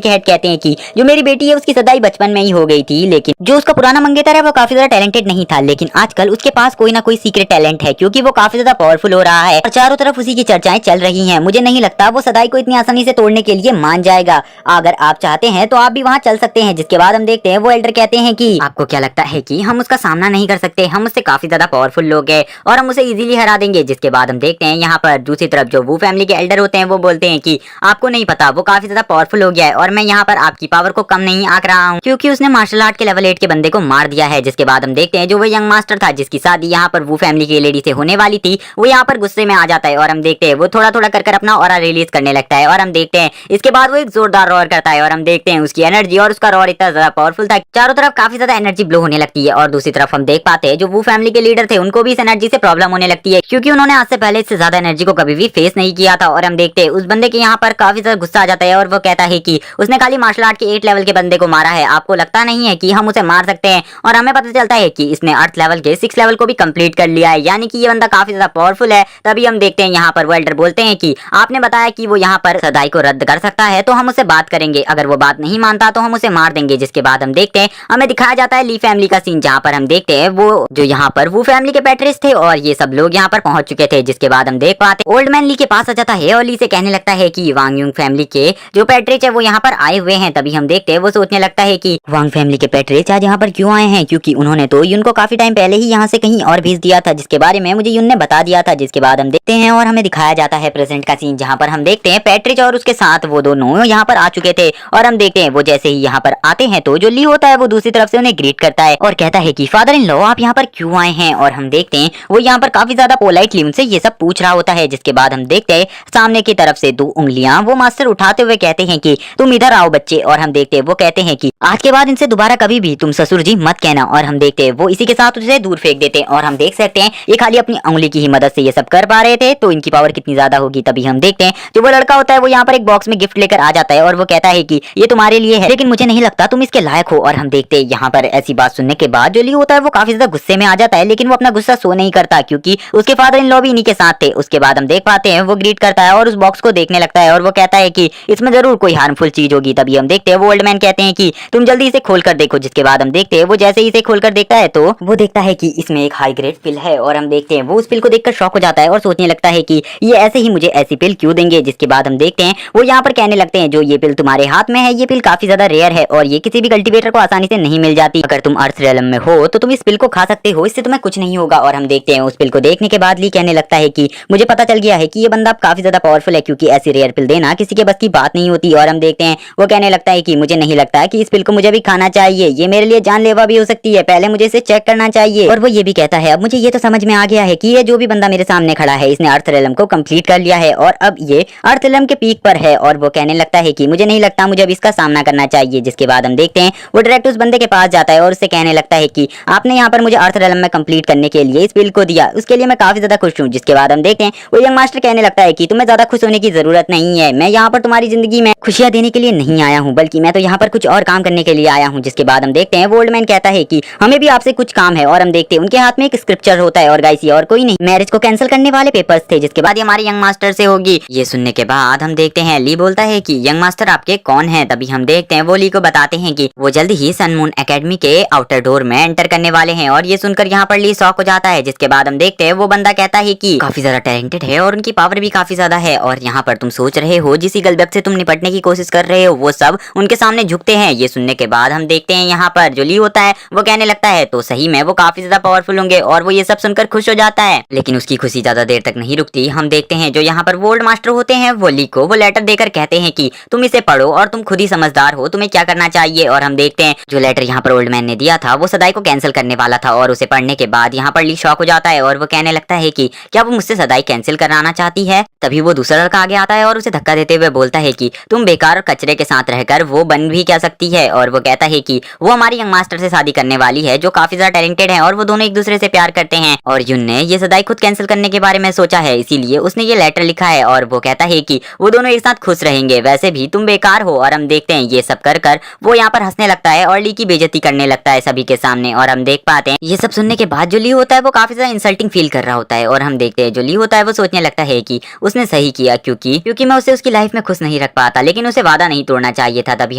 के हेड कहते हैं कि जो मेरी बेटी है उसकी सदाई बचपन में ही हो गई थी, लेकिन जो उसका पुराना मंगेतर है वो काफी ज्यादा टैलेंटेड नहीं था, लेकिन आजकल उसके पास कोई ना कोई सीक्रेट टैलेंट है, क्योंकि वो काफी ज्यादा पावरफुल हो रहा है और चारों तरफ उसी की चर्चाएं चल रही हैं। मुझे नहीं लगता वो सदाई को इतनी आसानी से तोड़ने के लिए मान जाएगा। अगर आप चाहते हैं तो आप भी वहाँ चल सकते हैं। जिसके बाद हम देखते हैं वो एल्डर कहते हैं कि आपको क्या लगता है कि हम उसका सामना नहीं कर सकते? हम उससे काफी ज्यादा पावरफुल लोग हैं और हम उसे इजीली हरा देंगे। जिसके बाद हम देखते हैं यहाँ पर दूसरी तरफ जो वो फैमिली के एल्डर होते हैं वो बोलते हैं कि आपको नहीं पता, वो काफी ज्यादा पावरफुल हो गया है और मैं यहाँ पर आपकी पावर को कम नहीं आंक रहा हूँ, क्योंकि उसने मार्शल आर्ट के लेवल 8 के बंदे को मार दिया है। जिसके बाद हम देखते हैं जो वो यंग मास्टर था जिसकी शादी यहाँ पर वो फैमिली की लेडी से होने वाली थी, वो यहाँ पर गुस्से में आ जाता है और हम देखते हैं वो थोड़ा थोड़ा कर अपना ऑरा रिलीज करने लगता है। और हम देखते हैं इसके बाद वो एक जोरदार रॉर करता है और हम देखते हैं उसकी एनर्जी और उसका रॉर इतना ज्यादा पावरफुल था, चारों तरफ काफी ज्यादा एनर्जी ब्लो होने लगती है। और दूसरी तरफ हम देख पाते हैं जो वो फैमिली के लीडर थे उनको भी इस एनर्जी से प्रॉब्लम होने लगती है, क्योंकि उन्होंने आज से पहले इससे ज्यादा एनर्जी को कभी भी फेस नहीं किया था। और हम देखते हैं उस बंदे के यहाँ पर काफी ज्यादा गुस्सा आ जाता है और वो कहता है कि उसने खाली मार्शल आर्ट के 8 लेवल के बंदे को मारा है, आपको लगता नहीं है कि हम उसे मार सकते हैं? और हमें पता चलता है कि इसने 8 लेवल के 6 लेवल को भी कंप्लीट कर लिया है, यानी कि ये बंदा काफी ज्यादा पावरफुल है। तभी हम देखते हैं यहाँ पर वो एल्डर बोलते हैं कि आपने बताया कि वो यहाँ पर सदाई को रद्द कर सकता है, तो हम उससे बात करेंगे, अगर वो बात नहीं मानता तो हम उसे मार देंगे। जिसके बाद हम देखते हैं हमें दिखाया जाता है ली फैमिली का सीन, जहाँ पर हम देखते हैं वो जो यहाँ पर वो फैमिली के पैट्रिस थे और ये सब लोग यहाँ पर पहुंच चुके थे। जिसके बाद हम देख पाते ओल्ड मैन ली के पास आ जाता है और ली से कहने लगता है कि वांग यूंग फैमिली के जो पैट्रिच है वो यहाँ पर आए हुए हैं। तभी हम देखते हैं वो सोचने लगता है कि वांग फैमिली के पैट्रिच आज यहाँ पर क्यों आए हैं, क्योंकि उन्होंने तो यून को काफी टाइम पहले ही यहाँ से कहीं और भेज दिया था, जिसके बारे में मुझे यून ने बता दिया था। जिसके बाद हम देखते हैं और हमें दिखाया जाता है प्रेजेंट का सीन, जहाँ पर हम देखते हैं पैट्रिच और उसके साथ वो दोनों यहाँ पर आ चुके थे। और हम देखते हैं वो जैसे ही यहाँ पर आते हैं तो जो ली होता है वो दूसरी तरफ से उन्हें ग्रीट करता है और कहता है कि फादर इन लॉ आप यहाँ पर क्यों आए हैं। और हम देखते हैं वो यहाँ पर काफी ज्यादा पोलाइटली उनसे ये सब पूछ रहा होता है। जिसके बाद हम देखते हैं सामने की तरफ से 2 उंगलियां वो मास्टर उठाते हुए कहते हैं कि तुम इधर आओ बच्चे। और हम देखते हैं वो कहते हैं कि आज के बाद इनसे दोबारा कभी भी तुम ससुर जी मत कहना। और हम देखते हैं वो इसी के साथ उसे दूर फेंक देते हैं और हम देख सकते हैं ये खाली अपनी उंगली की ही मदद से ये सब कर पा रहे थे, तो इनकी पावर कितनी ज्यादा होगी। तभी हम देखते हैं जो वो लड़का होता है वो यहाँ पर एक बॉक्स में गिफ्ट लेकर आ जाता है और वो कहता है कि ये तुम्हारे लिए है, लेकिन मुझे नहीं लगता तुम इसके लायक हो। और हम देखते हैं यहाँ पर ऐसी बात सुनने के बाद जो ली होता है वो काफी ज्यादा गुस्से में आ जाता है, लेकिन वो अपना गुस्सा शो नहीं करता क्योंकि उसके फादर इन लॉ भी इन्हीं के साथ थे। उसके बाद हम देख पाते हैं वो ग्रीट करता है और उस बॉक्स को देखने लगता है और वो कहता है कि इसमें जरूर कोई हार्मफुल चीज होगी। तभी हम देखते हैं वो ओल्ड मैन कहते हैं कि तुम जल्दी इसे खोल कर देखो। जिसके बाद हम देखते हैं वो जैसे ही इसे खोल कर देखता है तो वो देखता है कि इसमें एक हाई ग्रेड पिल है। और हम देखते हैं वो उस पिल को देखकर शॉक हो जाता है और सोचने लगता है कि ये ऐसे ही मुझे ऐसी पिल क्यों देंगे। जिसके बाद हम देखते हैं वो यहाँ पर कहने लगते हैं जो ये पिल तुम्हारे हाथ में है ये पिल काफी ज्यादा रेयर है और ये किसी भी कल्टीवेटर को आसानी से नहीं मिल जाती। अगर तुम अर्थ रियलम में हो तो तुम इस पिल को खा सकते हो, इससे तुम्हें कुछ नहीं होगा। और हम देखते हैं उस पिल को देखने के बाद ली कहने लगता है कि मुझे पता चल गया है कि ये बंदा काफी ज्यादा पावरफुल है, क्योंकि ऐसी रेयर पिल देना किसी के बस की बात नहीं होती। और हम देखते हैं वो कहने लगता है कि मुझे नहीं लगता कि इस पिल को मुझे भी खाना चाहिए, ये मेरे लिए जानलेवा भी हो सकती है, पहले मुझे इसे चेक करना चाहिए। और वो ये भी कहता है अब मुझे ये तो समझ में आ गया है कि ये जो भी बंदा मेरे सामने खड़ा है इसने अर्थ रियलम को कंप्लीट कर लिया है और अब ये अर्थ रियलम के पीक पर है। और वो कहने लगता है कि मुझे नहीं लगता मुझे अब इसका सामना करना चाहिए। जिसके बाद हम देखते हैं वो डायरेक्ट उस बंदे के पास जाता है और उससे कहने लगता है कि आपने यहाँ पर मुझे अर्थ रियलम में कंप्लीट करने के लिए इस पिल को दिया, उसके लिए मैं काफी ज्यादा खुश हूँ। जिसके बाद हम देखते हैं वो यंग मास्टर कहने लगता है कि तुम्हें ज्यादा खुश होने की जरूरत नहीं है, मैं यहाँ पर तुम्हारी जिंदगी में खुशियां देने के लिए नहीं आया हूँ, बल्कि मैं तो यहाँ पर कुछ और काम करने के लिए आया हूँ। जिसके बाद हम देखते हैं वो ओल्ड मैन कहता है कि हमें भी आपसे कुछ काम है। और हम देखते हैं उनके हाथ में एक स्क्रिप्चर होता है और गाइस ये और कोई नहीं मैरिज को कैंसिल करने वाले पेपर्स थे। जिसके बाद ये हमारे यंग मास्टर से होगी। ये सुनने के बाद हम देखते हैं ली बोलता है कि यंग मास्टर आपके कौन है। तभी हम देखते हैं वो ली को बताते हैं कि वो जल्द ही सन मून एकेडमी के आउटर डोर में एंटर करने वाले हैं। और ये सुनकर यहाँ पर ली शॉक हो जाता है। जिसके बाद हम देखते हैं वो बंदा कहता है कि काफी ज्यादा टैलेंटेड है और उनकी पावर भी काफी ज्यादा है और यहाँ पर तुम सोच रहे हो जिस गलबेग से तुम निपटने की कोशिश कर रहे हो वो सब उनके सामने झुकते हैं। ये सुनने के बाद हम देखते हैं यहाँ पर जो ली होता है वो कहने लगता है तो सही में वो काफी ज्यादा पावरफुल होंगे और वो ये सब सुनकर खुश हो जाता है। लेकिन उसकी खुशी ज्यादा देर तक नहीं रुकती। हम देखते हैं जो यहाँ पर ओल्ड मास्टर होते हैं वो ली को वो लेटर देकर कहते हैं कि तुम इसे पढ़ो और तुम खुद ही समझदार हो, तुम्हें क्या करना चाहिए। और हम देखते हैं जो लेटर यहाँ पर ओल्ड मैन ने दिया था वो सदाई को कैंसिल करने वाला था और उसे पढ़ने के बाद यहाँ पर ली शॉक हो जाता है और वो कहने लगता है कि क्या वो मुझसे सदाई कैंसिल कराना चाहती है। तभी वो दूसरा लड़का आगे आता है और उसे धक्का देते हुए बोलता है कि तुम बेकार और कचरे के साथ रहकर वो बन भी क्या सकती है। और वो कहता है कि वो हमारी यंग मास्टर से शादी करने वाली है जो काफी ज्यादा टैलेंटेड है और वो दोनों एक दूसरे से प्यार करते हैं। और युन ने ये सदाई खुद कैंसिल करने के बारे में सोचा है इसीलिए उसने ये लेटर लिखा है और वो कहता है कि वो दोनों एक साथ खुश रहेंगे, वैसे भी तुम बेकार हो। और हम देखते हैं ये सब कर कर वो यहाँ पर हंसने लगता है और ली की बेइज्जती करने लगता है सभी के सामने। और हम देख पाते हैं ये सब सुनने के बाद जो ली होता है वो काफी ज्यादा इंसल्टिंग फील कर रहा होता है। और हम देखते हैं जो ली होता है वो सोचने लगता है कि उसने सही किया क्योंकि मैं उसे उसकी लाइफ में खुश नहीं रख पाता, लेकिन उसे वादा नहीं तोड़ना चाहिए था। तभी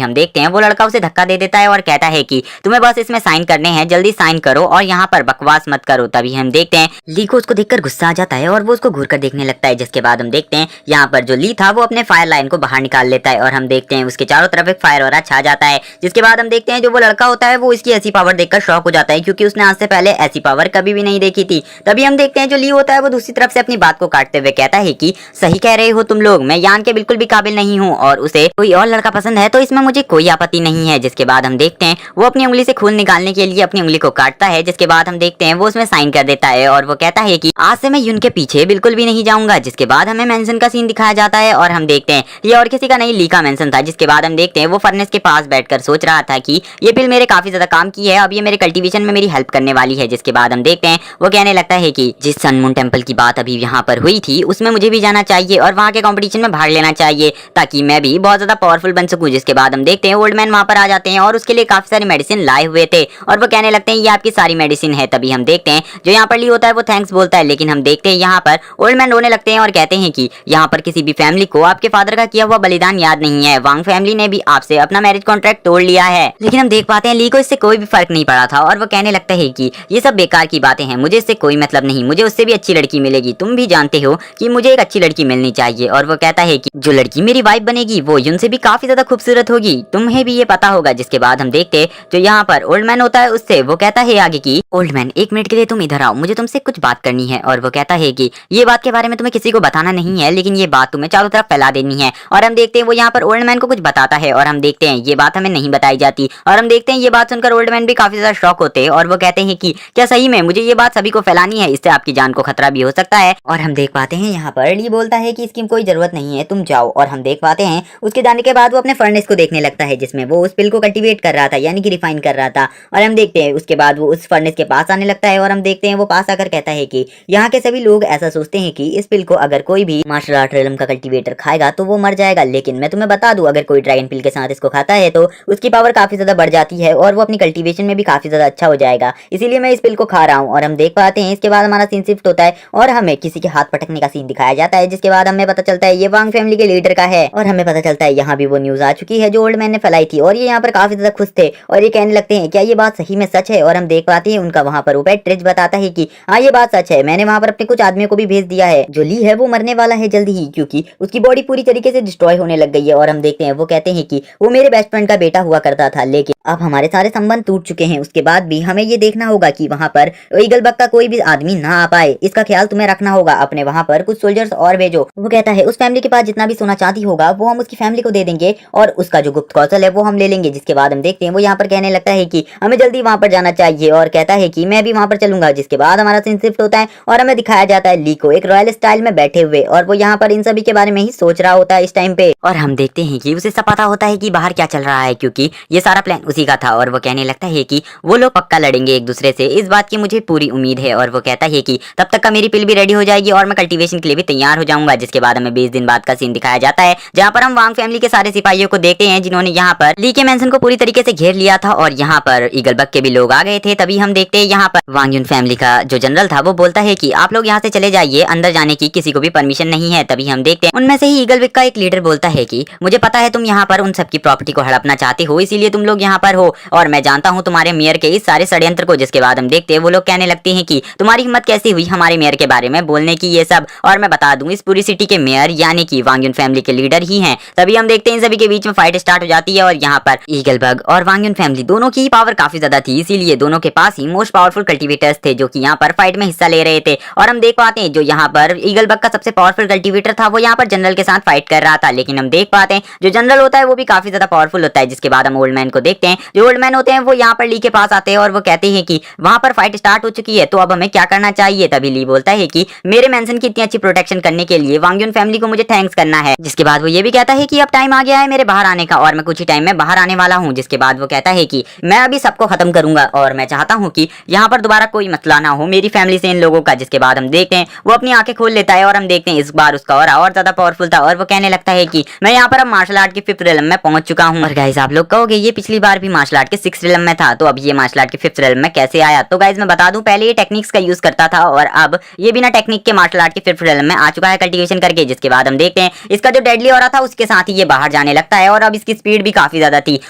हम देखते हैं वो लड़का उसे धक्का दे देता है और कहता है कि तुम्हें बस इसमें साइन करने हैं, जल्दी साइन करो और यहाँ पर बकवास मत करो। तभी हम देखते हैं ली को उसको देखकर गुस्सा आ जाता है और वो उसको घूर कर देखने लगता है। जिसके बाद हम देखते हैं यहाँ पर जो ली था वो अपने फायर लाइन को बाहर निकाल लेता है और हम देखते हैं उसके चारों तरफ एक फायर ऑरा छा जाता है। जिसके बाद हम देखते हैं जो वो लड़का होता है वो इसकी ऐसी पावर देखकर शॉक हो जाता है क्योंकि उसने आज से पहले ऐसी पावर कभी भी नहीं देखी थी। तभी हम देखते हैं जो ली होता है वो दूसरी तरफ से अपनी बात को काटते हुए कहता है कि सही कह रहे हो तुम लोग, मैं यान के बिल्कुल भी काबिल नहीं हूँ और उसे कोई और लड़का पसंद है तो इसमें मुझे कोई आपत्ति नहीं है। जिसके बाद हम देखते हैं वो अपनी उंगली से खून निकालने के लिए अपनी उंगली को काटता है। जिसके बाद हम देखते हैं वो उसमें साइन कर देता है और वो कहता है कि आज से मैं युन के पीछे बिल्कुल भी नहीं जाऊंगा। जिसके बाद हमें मेंशन का सीन दिखाया जाता है और हम देखते हैं ये और किसी का नहीं ली का मेंशन था। जिसके बाद हम देखते हैं वो फर्नेस के पास बैठकर सोच रहा था कि ये पिल मेरे काफी ज्यादा काम की है, अब ये मेरे कल्टीवेशन में मेरी हेल्प करने वाली है। जिसके बाद हम देखते हैं वो कहने लगता है कि जिस सनमून टेम्पल की बात अभी यहाँ पर हुई थी उसमें मुझे भी जाना चाहिए और वहाँ के कॉम्पिटिशन में भाग लेना चाहिए ताकि मैं भी बहुत ज्यादा पावरफुल बन सकूं। जिसके बाद हम देखते हैं ओल्ड मैन वहाँ पर आ जाते हैं और उसके लिए काफी सारी मेडिसिन लाए हुए थे और वो कहने लगते हैं ये आपकी सारी मेडिसिन है। तभी हम देखते हैं जो यहाँ पर ली होता है वो थैंक्स बोलता है, लेकिन हम देखते हैं यहाँ पर ओल्ड मैन रोने लगते हैं और कहते हैं कि यहाँ पर किसी भी फैमिली को आपके फादर का किया हुआ बलिदान याद नहीं है, वांग फैमिली ने भी आपसे अपना मैरिज कॉन्ट्रैक्ट तोड़ लिया है। लेकिन हम देख पाते हैं ली को इससे कोई भी फर्क नहीं पड़ा था और वो कहने लगता है कि ये सब बेकार की बातें हैं, मुझे इससे कोई मतलब नहीं, मुझे उससे भी अच्छी लड़की मिलेगी, तुम भी जानते हो कि मुझे एक अच्छी लड़की मिलनी चाहिए। और वो कहता है कि जो लड़की मेरी वाइफ बनेगी वो युन से भी काफी ज्यादा खूबसूरत होगी, तुम्हें भी ये पता होगा। जिसके बाद हम देखते जो यहाँ पर ओल्ड मैन होता है उससे वो कहता है आगे की ओल्ड मैन एक मिनट के लिए तुम इधर आओ, मुझे तुमसे कुछ बात करनी है। और वो कहता है कि ये बात के बारे में तुम्हें किसी को बताना नहीं है, लेकिन ये बात तुम्हें चारों तरफ फैला देनी है। और हम देखते हैं वो यहाँ पर ओल्ड मैन को कुछ बताता है और हम देखते हैं ये बात हमें नहीं बताई जाती। और हम देखते हैं ये बात सुनकर ओल्ड मैन भी काफी ज्यादा शॉक होते हैं और वो कहते हैं कि क्या सही में मुझे ये बात सभी को फैलानी है, इससे आपकी जान को खतरा भी हो सकता है। और हम देख पाते हैं यहाँ पर ली बोलता है कि इसकी कोई जरूरत नहीं है, तुम जाओ। और हम देख पाते हैं उसके जाने के बाद वो अपने फर्नेस को देखने लगता है जिसमें वो उस पिल को कल्टीवेट कर रहा था यानी कि रिफाइन कर रहा था। और हम देखते हैं उसके बाद वो उस फर्नेस के पास आने लगता है और हम देखते हैं वो पास आकर कहता है कि यहाँ के सभी लोग ऐसा सोचते हैं कि इस पिल को अगर कोई भी मार्शल आर्ट रेलम का कल्टीवेटर खाएगा तो वो मर जाएगा, लेकिन मैं तुम्हें बता दूं अगर कोई ड्रैगन पिल के साथ इसको खाता है तो उसकी पावर काफी ज्यादा बढ़ जाती है और वो अपनी कल्टीवेशन में भी काफी ज्यादा अच्छा हो जाएगा, इसीलिए मैं इस पिल को खा रहा हूँ। और हम देख पाते हैं इसके बाद हमारा सीन शिफ्ट होता है और हमें किसी के हाथ पटकने का सीन दिखाया जाता है। जिसके बाद हमें पता चलता है ये वांग फैमिली के लीडर का है और हमें पता चलता है यहाँ भी वो न्यूज आ चुकी है जो ओल्ड मैन ने फैलाई थी और ये यहाँ पर काफी ज्यादा खुश थे और ये कहने लगते हैं क्या ये बात सही में सच है। और हम देख पाते हैं उनका वहाँ पर ऊपर ट्रिच बताता है कि हाँ ये बात सच है, मैंने वहाँ पर अपने कुछ आदमियों को भी भेज दिया है, जो ली है वो मरने वाला है जल्दी ही क्योंकि उसकी बॉडी पूरी तरीके से डिस्ट्रॉय होने लग गई है। और हम देखते हैं वो कहते हैं कि वो मेरे बेस्ट फ्रेंड का बेटा हुआ करता था लेकिन अब हमारे सारे संबंध टूट चुके हैं, उसके बाद भी हमें ये देखना होगा कि वहाँ पर ईगल बग का कोई भी आदमी ना आ पाए, इसका ख्याल तुम्हें रखना होगा, अपने वहाँ पर कुछ सोल्जर्स और भेजो। वो कहता है उस फैमिली के पास जितना भी सोना चांदी होगा वो हम उसकी फैमिली को दे देंगे और उसका जो गुप्त कौशल है वो हम ले लेंगे। जिसके बाद हम देखते हैं वो यहाँ पर कहने लगता है कि हमें जल्दी वहाँ पर जाना चाहिए और कहता है कि मैं भी वहाँ पर चलूंगा। जिसके बाद हमारा सीन शिफ्ट होता है और हमें दिखाया जाता है ली को एक रॉयल स्टाइल में बैठे हुए और वो यहाँ पर इन सभी के बारे में ही सोच रहा होता है इस टाइम पे। और हम देखते हैं कि उसे सब पता होता है कि बाहर क्या चल रहा है क्योंकि ये सारा प्लान उसी का था। और वो कहने लगता है कि वो लोग पक्का लड़ेंगे एक दूसरे से, इस बात की मुझे पूरी उम्मीद है। और वो कहता है कि तब तक का मेरी पिल भी रेडी हो जाएगी और मैं कल्टीवेशन के लिए भी तैयार हो जाऊंगा। जिसके बाद हमें 20 दिन बाद का सीन दिखाया जाता है जहाँ पर हम वांग फैमिली के सारे सिपाहियों को देखते हैं जिन्होंने यहाँ पर ली के मेंशन को पूरी तरीके से घेर लिया था और यहाँ पर ईगल बग के भी लोग आ गए थे। तभी हम देखते हैं यहाँ पर वांग युन फैमिली का जो जनरल था वो बोलता है कि आप लोग यहाँ से चले जाइए, अंदर जाने की किसी को भी परमिशन नहीं है। तभी हम देखते हैं उनमें से ही ईगल बग का एक लीडर बोलता है कि मुझे पता है तुम यहाँ पर उन सबकी प्रॉपर्टी को हड़पना चाहते हो, इसीलिए तुम लोग यहाँ पर हो और मैं जानता हूँ तुम्हारे मेयर के इस सारे षड्यंत्र को। जिसके बाद हम देखते हैं वो लोग कहने लगते हैं कि तुम्हारी हिम्मत कैसी हुई हमारे मेयर के बारे में बोलने की ये सब, और मैं बता दूं इस पूरी सिटी के मेयर यानी कि वांग युन फैमिली के लीडर ही हैं। तभी हम देखते देखते हैं इन सभी के बीच में फाइट स्टार्ट हो जाती है और यहाँ पर ईगल बग और वांगयुन फैमिली दोनों की पावर काफी ज्यादा थी, इसीलिए दोनों के पास ही मोस्ट पावरफुल कल्टीवेटर्स थे जो कि यहाँ पर फाइट में हिस्सा ले रहे थे। और हम देख पाते हैं जो यहाँ पर ईगल बग का सबसे पावरफुल कल्टीवेटर था वो यहाँ पर जनरल के साथ फाइट कर रहा था, लेकिन हम देख पाते हैं जो जनरल होता है वो भी काफी ज्यादा पावरफुल होता है। जिसके बाद हम ओल्ड मैन को देखते हैं, जो ओल्ड मैन होते हैं वो यहाँ पर ली के पास आते हैं और वो कहते हैं कि वहां पर फाइट स्टार्ट हो चुकी है तो अब हमें क्या करना चाहिए। तभी ली बोलता है कि मेरे मेंशन की इतनी अच्छी प्रोटेक्शन करने के लिए वांगयुन फैमिली को मुझे थैंक्स करना है। जिसके बाद वो ये भी कहता है कि अब टाइम आ गया है मेरे बाहर आने का और मैं कुछ ही टाइम में बाहर आने वाला हूँ। जिसके बाद वो कहता है कि मैं अभी सबको खत्म करूंगा और मैं चाहता हूँ कि यहाँ पर दोबारा कोई मसला ना हो मेरी फैमिली से इन लोगों का। जिसके बाद हम देखते हैं वो अपनी आंखें खोल लेता है और हम देखते हैं इस बार उसका और ज्यादा पावरफुल था और वो कहने लगता है कि मैं यहाँ पर अब मार्शल आर्ट के 5th रेलम में पहुंच चुका हूँ। और गाइस आप लोग कहोगे ये पिछली बार भी मार्शल आर्ट के 6th रेलम में था तो अब ये मार्शल आर्ट के 5th रेलम में कैसे आया। तो गाइस मैं बता दूं पहले ये टेक्निक्स का यूज करता था और अब ये बिना टेक्निक के मार्शल आर्ट के 5th रेलम में आ चुका है कल्टीवेशन करके। जिसके बाद हम देखते हैं इसका जो डेडली ऑरा था उसके साथ ही ये बाहर जाने लगता है और अब इसकी स्पीड भी काफी ज्यादा थी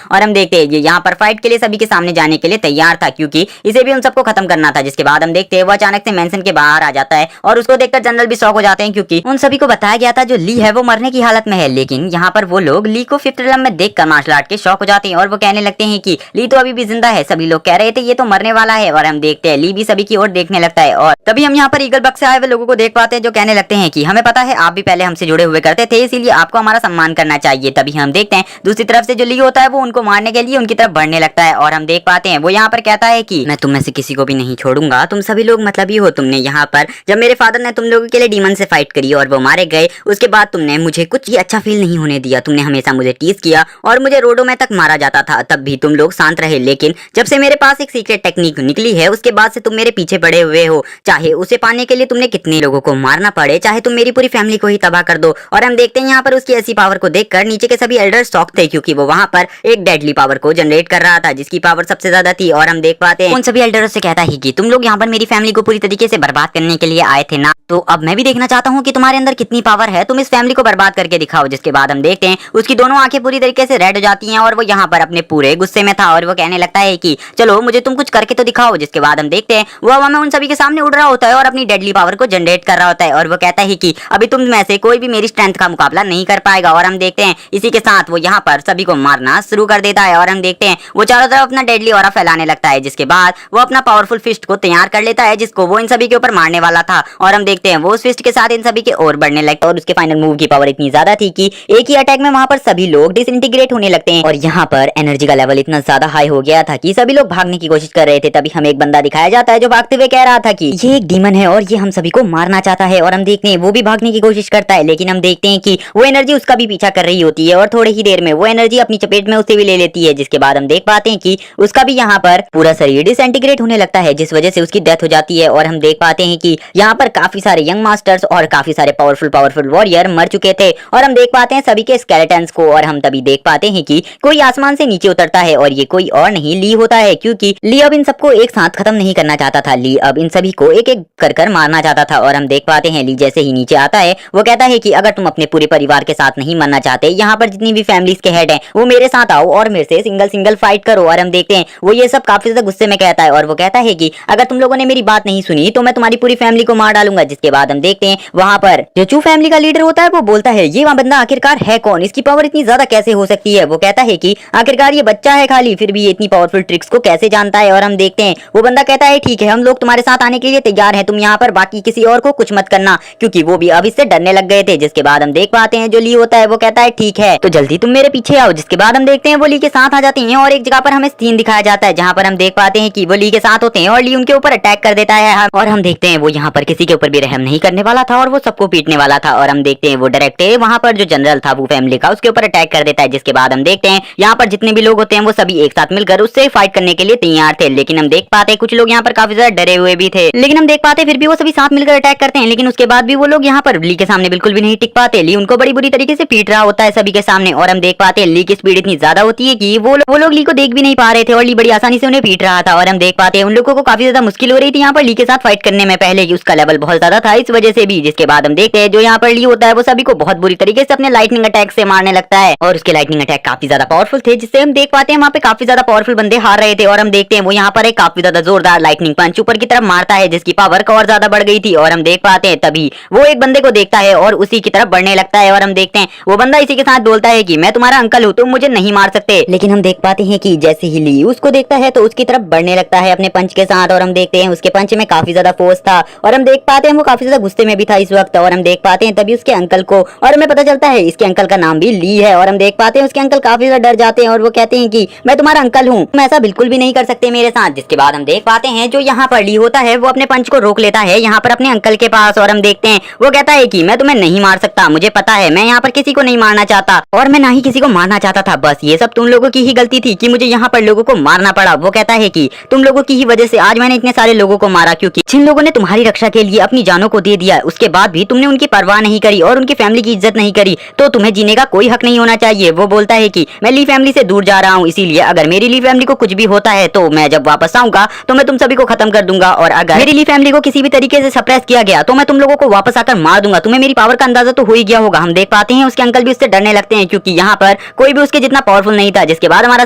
और हम देखते हैं ये यहाँ पर फाइट के लिए सभी के सामने जाने के लिए तैयार था क्योंकि इसे भी उन सबको खत्म करना था। जिसके बाद हम देखते हैं वो अचानक से मेंशन के बाहर आ जाता है और उसको देखकर जनरल भी शॉक हो जाते हैं क्योंकि उन सभी को बताया गया था जो ली है वो मरने की हालत में है, लेकिन यहाँ पर वो लोग ली को 5th रेलम में देखकर मार्शल आर्ट के शॉक हो जाते हैं और वो कहने लगते हैं कि ली तो अभी भी जिंदा है। सभी लोग कह रहे थे ये तो मरने वाला है और हम देखते हैं ली भी सभी की ओर देखने लगता है। और तभी हम यहाँ पर ईगल बग से आए हुए लोगों को देख पाते हैं जो कहने लगते हैं कि हमें पता है आप भी पहले हमसे जुड़े हुए करते थे इसीलिए आपको हमारा सम्मान करना चाहिए। तभी हम देखते हैं दूसरी तरफ से जो ली होता है वो उनको मारने के लिए उनकी तरफ बढ़ने लगता है और हम देख पाते हैं वो यहाँ पर कहता है कि मैं तुम में से किसी को भी नहीं छोड़ूंगा, तुम सभी लोग मतलब ही हो। तुमने यहाँ पर जब मेरे फादर ने तुम लोगों के लिए डीमन से फाइट करी और वो मारे गए उसके बाद तुमने मुझे कुछ ही अच्छा फील नहीं होने दिया। तुमने हमेशा मुझे टीज किया और मुझे रोडों में तक मारा जाता था तब भी तुम लोग शांत रहे, लेकिन जब से मेरे पास एक सीक्रेट टेक्निक निकली है उसके बाद से तुम मेरे पीछे पड़े हुए हो। चाहे उसे पाने के लिए तुमने कितने लोगों को मारना पड़े, चाहे तुम मेरी पूरी फैमिली को ही तबाह कर दो। और हम देखते हैं यहाँ पर उसकी ऐसी पावर को देखकर नीचे के सभी एल्डर शॉक थे क्योंकि वो वहाँ पर एक डेडली पावर को जनरेट कर रहा था जिसकी पावर सबसे ज्यादा थी। और हम देख पाते हैं उन सभी एल्डरों से कहता है कि तुम लोग यहाँ पर मेरी फैमिली को पूरी तरीके से बर्बाद करने के लिए आए थे ना, तो अब मैं भी देखना चाहता हूँ कि तुम्हारे अंदर कितनी पावर है, तुम इस फैमिली को बर्बाद करके दिखाओ। जिसके बाद हम देखते हैं उसकी दोनों आंखें पूरी तरीके से रेड हो जाती हैं और वो यहाँ पर अपने पूरे गुस्से में था और वो कहने लगता है कि चलो मुझे तुम कुछ करके तो दिखाओ। जिसके बाद हम देखते हैं वो हवा में उन सभी के सामने उड़ रहा होता है और अपनी डेडली पावर को जनरेट कर रहा होता है और वो कहता है कि अभी तुम में से कोई भी मेरी स्ट्रेंथ का मुकाबला नहीं कर पाएगा। और हम देखते हैं इसी के साथ वो यहाँ पर सभी को मारना शुरू कर देता है और हम देखते हैं वो चारों तरफ अपना डेडली ऑरा फैलाने लगता है। जिसके बाद वो अपना पावरफुल फिस्ट को तैयार कर लेता है जिसको वो इन सभी के ऊपर मारने वाला था और हम देखते हैं वो उस फिस्ट के साथ इन सभी के और बढ़ने लगता है और उसके फाइनल मूव की पावर इतनी ज्यादा थी कि एक ही अटैक में वहां पर सभी लोग डिसइंटीग्रेट होने लगते हैं और यहाँ पर एनर्जी का लेवल इतना ज्यादा हाई हो गया था कि सभी लोग भागने की कोशिश कर रहे थे। तभी हमें एक बंदा दिखाया जाता है जो भागते हुए कह रहा था कि ये एक डीमन है और ये हम सभी को मारना चाहता है। और हम देखते हैं वो भी भागने की कोशिश करता है लेकिन हम देखते हैं कि वो एनर्जी उसका भी पीछा कर रही होती है और थोड़ी ही देर में वो एनर्जी अपनी चपेट में उसे भी ले लेती है। जिसके बाद हम देख पाते हैं कि उसका भी यहाँ पर पूरा शरीर डिसइंटीग्रेट होने लगता है जिस वजह से उसकी डेथ हो जाती है। और हम देख पाते हैं कि यहाँ पर काफी सारे यंग मास्टर्स और काफी सारे पावरफुल वॉरियर मर चुके थे और हम देख पाते हैं सभी के स्केलेटन्स को। और हम तभी देख पाते हैं कि कोई आसमान से नीचे उतरता है और ये कोई और नहीं ली होता है क्योंकि ली अब इन सबको एक साथ खत्म नहीं करना चाहता था, ली अब इन सभी को एक एक कर मारना चाहता था। और हम देख पाते हैं ली जैसे ही नीचे आता है वो कहता है कि अगर तुम अपने पूरे परिवार के साथ नहीं मरना चाहते, यहाँ पर जितनी भी फैमिलीज के हेड हैं वो मेरे साथ आओ और मेरे से सिंगल फाइट करो। और हम देखते हैं वो ये सब काफी ज्यादा गुस्से में कहता है और वो कहता है कि अगर तुम लोगों ने मेरी बात नहीं सुनी तो मैं तुम्हारी पूरी फैमिली को मार डालूंगा। जिसके बाद हम देखते हैं वहां पर जो चू फैमिली का लीडर होता है वो बोलता है ये वहां बंदा आखिरकार है कौन, इसकी पावर इतनी ज्यादा कैसे हो सकती है। वो कहता है कि आखिरकार ये बच्चा है खाली, फिर भी ये इतनी पावरफुल ट्रिक्स को कैसे जानता है। और हम देखते हैं वो बंदा कहता है ठीक है हम लोग तुम्हारे साथ आने के लिए तैयार हैं, तुम यहाँ पर बाकी किसी और को कुछ मत करना, क्योंकि वो भी अब इससे डरने लग गए थे। जिसके बाद हम देख पाते हैं जो ली होता है वो कहता है ठीक है तो जल्दी तुम मेरे पीछे आओ। जिसके बाद हम देखते हैं वो ली के साथ आ जाते हैं और एक जगह पर हमें सीन दिखाया जाता है जहाँ पर हम देख पाते हैं कि वो ली के साथ होते हैं और ली उनके ऊपर अटैक कर देता है। और हम देखते हैं वो यहाँ पर किसी के ऊपर भी रहम नहीं करने वाला था और वो सबको पीटने वाला था। और हम देखते हैं वो डायरेक्ट वहाँ पर जो जनरल था वो फैमिली का उसके ऊपर अटैक कर देता है। जिसके बाद हम देखते हैं यहाँ पर जितने भी लोग होते हैं वो सभी एक साथ मिलकर उससे फाइट करने के लिए तैयार थे। लेकिन हम देख पाते हैं कुछ लोग यहाँ पर काफी ज्यादा डरे हुए भी थे, लेकिन हम देख पाते फिर भी वो सभी साथ मिलकर अटैक करते हैं। लेकिन उसके बाद भी वो लोग यहाँ पर ली के सामने बिल्कुल भी नहीं टिक पाते, ली उनको बड़ी बुरी तरीके से पीट रहा होता है सभी के सामने। और हम देख पाते हैं ली की स्पीड इतनी ज्यादा होती है कि वो लोग ली को देख भी नहीं पा रहे थे और ली बड़ी आसानी से उन्हें पीट रहा था। और हम देख पाते हैं उन लोगों को काफी ज्यादा मुश्किल हो रही थी यहाँ पर ली के साथ फाइट करने में, पहले की उसका लेवल बहुत ज्यादा था इस वजह से भी। जिसके बाद हम देखते हैं जो यहाँ पर ली होता है वो सभी को बहुत बुरी तरीके से अपने लाइटनिंग अटैक से मारने लगता है और उसके लाइटनिंग अटैक काफी ज्यादा पावरफुल थे, जिससे हम देख पाते हैं वहाँ पे काफी ज्यादा पावरफुल बंदे हार रहे थे। और हम देखते हैं वो यहाँ पर एक काफी ज्यादा जोरदार लाइटनिंग पंच ऊपर की तरफ मारता है जिसकी पावर और ज्यादा बढ़ गई थी। और हम देख पाते हैं तभी वो एक बंदे को देखता है और उसी की तरफ बढ़ने लगता है। और हम देखते हैं वो बंदा इसी के साथ बोलता है कि मैं तुम्हारा अंकल हूँ, तुम मुझे नहीं मार सकते। लेकिन हम देख पाते हैं कि जैसे ही ली उसको देखता है तो उसकी तरफ बढ़ने लगता है अपने पंच के साथ, और हम देखते हैं उसके पंच में काफी ज्यादा फोर्स था, और हम देख पाते हैं वो काफी ज्यादा गुस्से में भी था इस वक्त। और हम देख पाते हैं तभी उसके अंकल को, और हमें पता चलता है इसके अंकल का नाम भी ली है। और हम देख पाते हैं उसके अंकल काफी ज्यादा डर जाते हैं और वो कहते हैं कि मैं तुम्हारा अंकल हूँ, तुम ऐसा बिल्कुल भी नहीं कर सकते मेरे साथ। जिसके बाद हम देख पाते हैं जो यहाँ पर ली होता है वो अपने पंच को रोक लेता है यहाँ पर अपने अंकल के पास, और हम देखते हैं वो कहता है कि मैं तुम्हें नहीं मार सकता, मुझे पता है मैं यहाँ पर किसी को नहीं मारना चाहता और मैं ना ही किसी को मारना चाहता था, बस ये सब तुम लोगों की ही गलती थी कि मुझे यहाँ पर लोगों को मारना पड़ा। वो कहता है कि तुम लोगों की ही वजह से आज मैंने इतने सारे लोगों को मारा, क्योंकि जिन लोगों ने तुम्हारी रक्षा के लिए अपनी जानों को दे दिया उसके बाद भी तुमने उनकी परवाह नहीं करी और उनकी फैमिली की इज्जत नहीं करी, तो तुम्हें जीने का कोई हक नहीं होना चाहिए। वो बोलता है कि मैं ली फैमिली से दूर जा रहा हूँ, इसीलिए अगर मेरी ली फैमिली को कुछ भी होता है तो मैं जब वापस आऊंगा तो मैं तुम सभी को खत्म कर दूंगा, और अगर मेरी ली फैमिली को किसी भी तरीके से सप्रेस किया गया तो मैं तुम लोगों को वापस आकर मार दूंगा। तुम्हें मेरी पावर का अंदाजा तो हो ही गया होगा। हम देख पाते हैं उसके अंकल भी उससे डरने लगते हैं क्योंकि यहाँ पर कोई भी उसके जितना पावरफुल नहीं था। जिसके बाद हमारा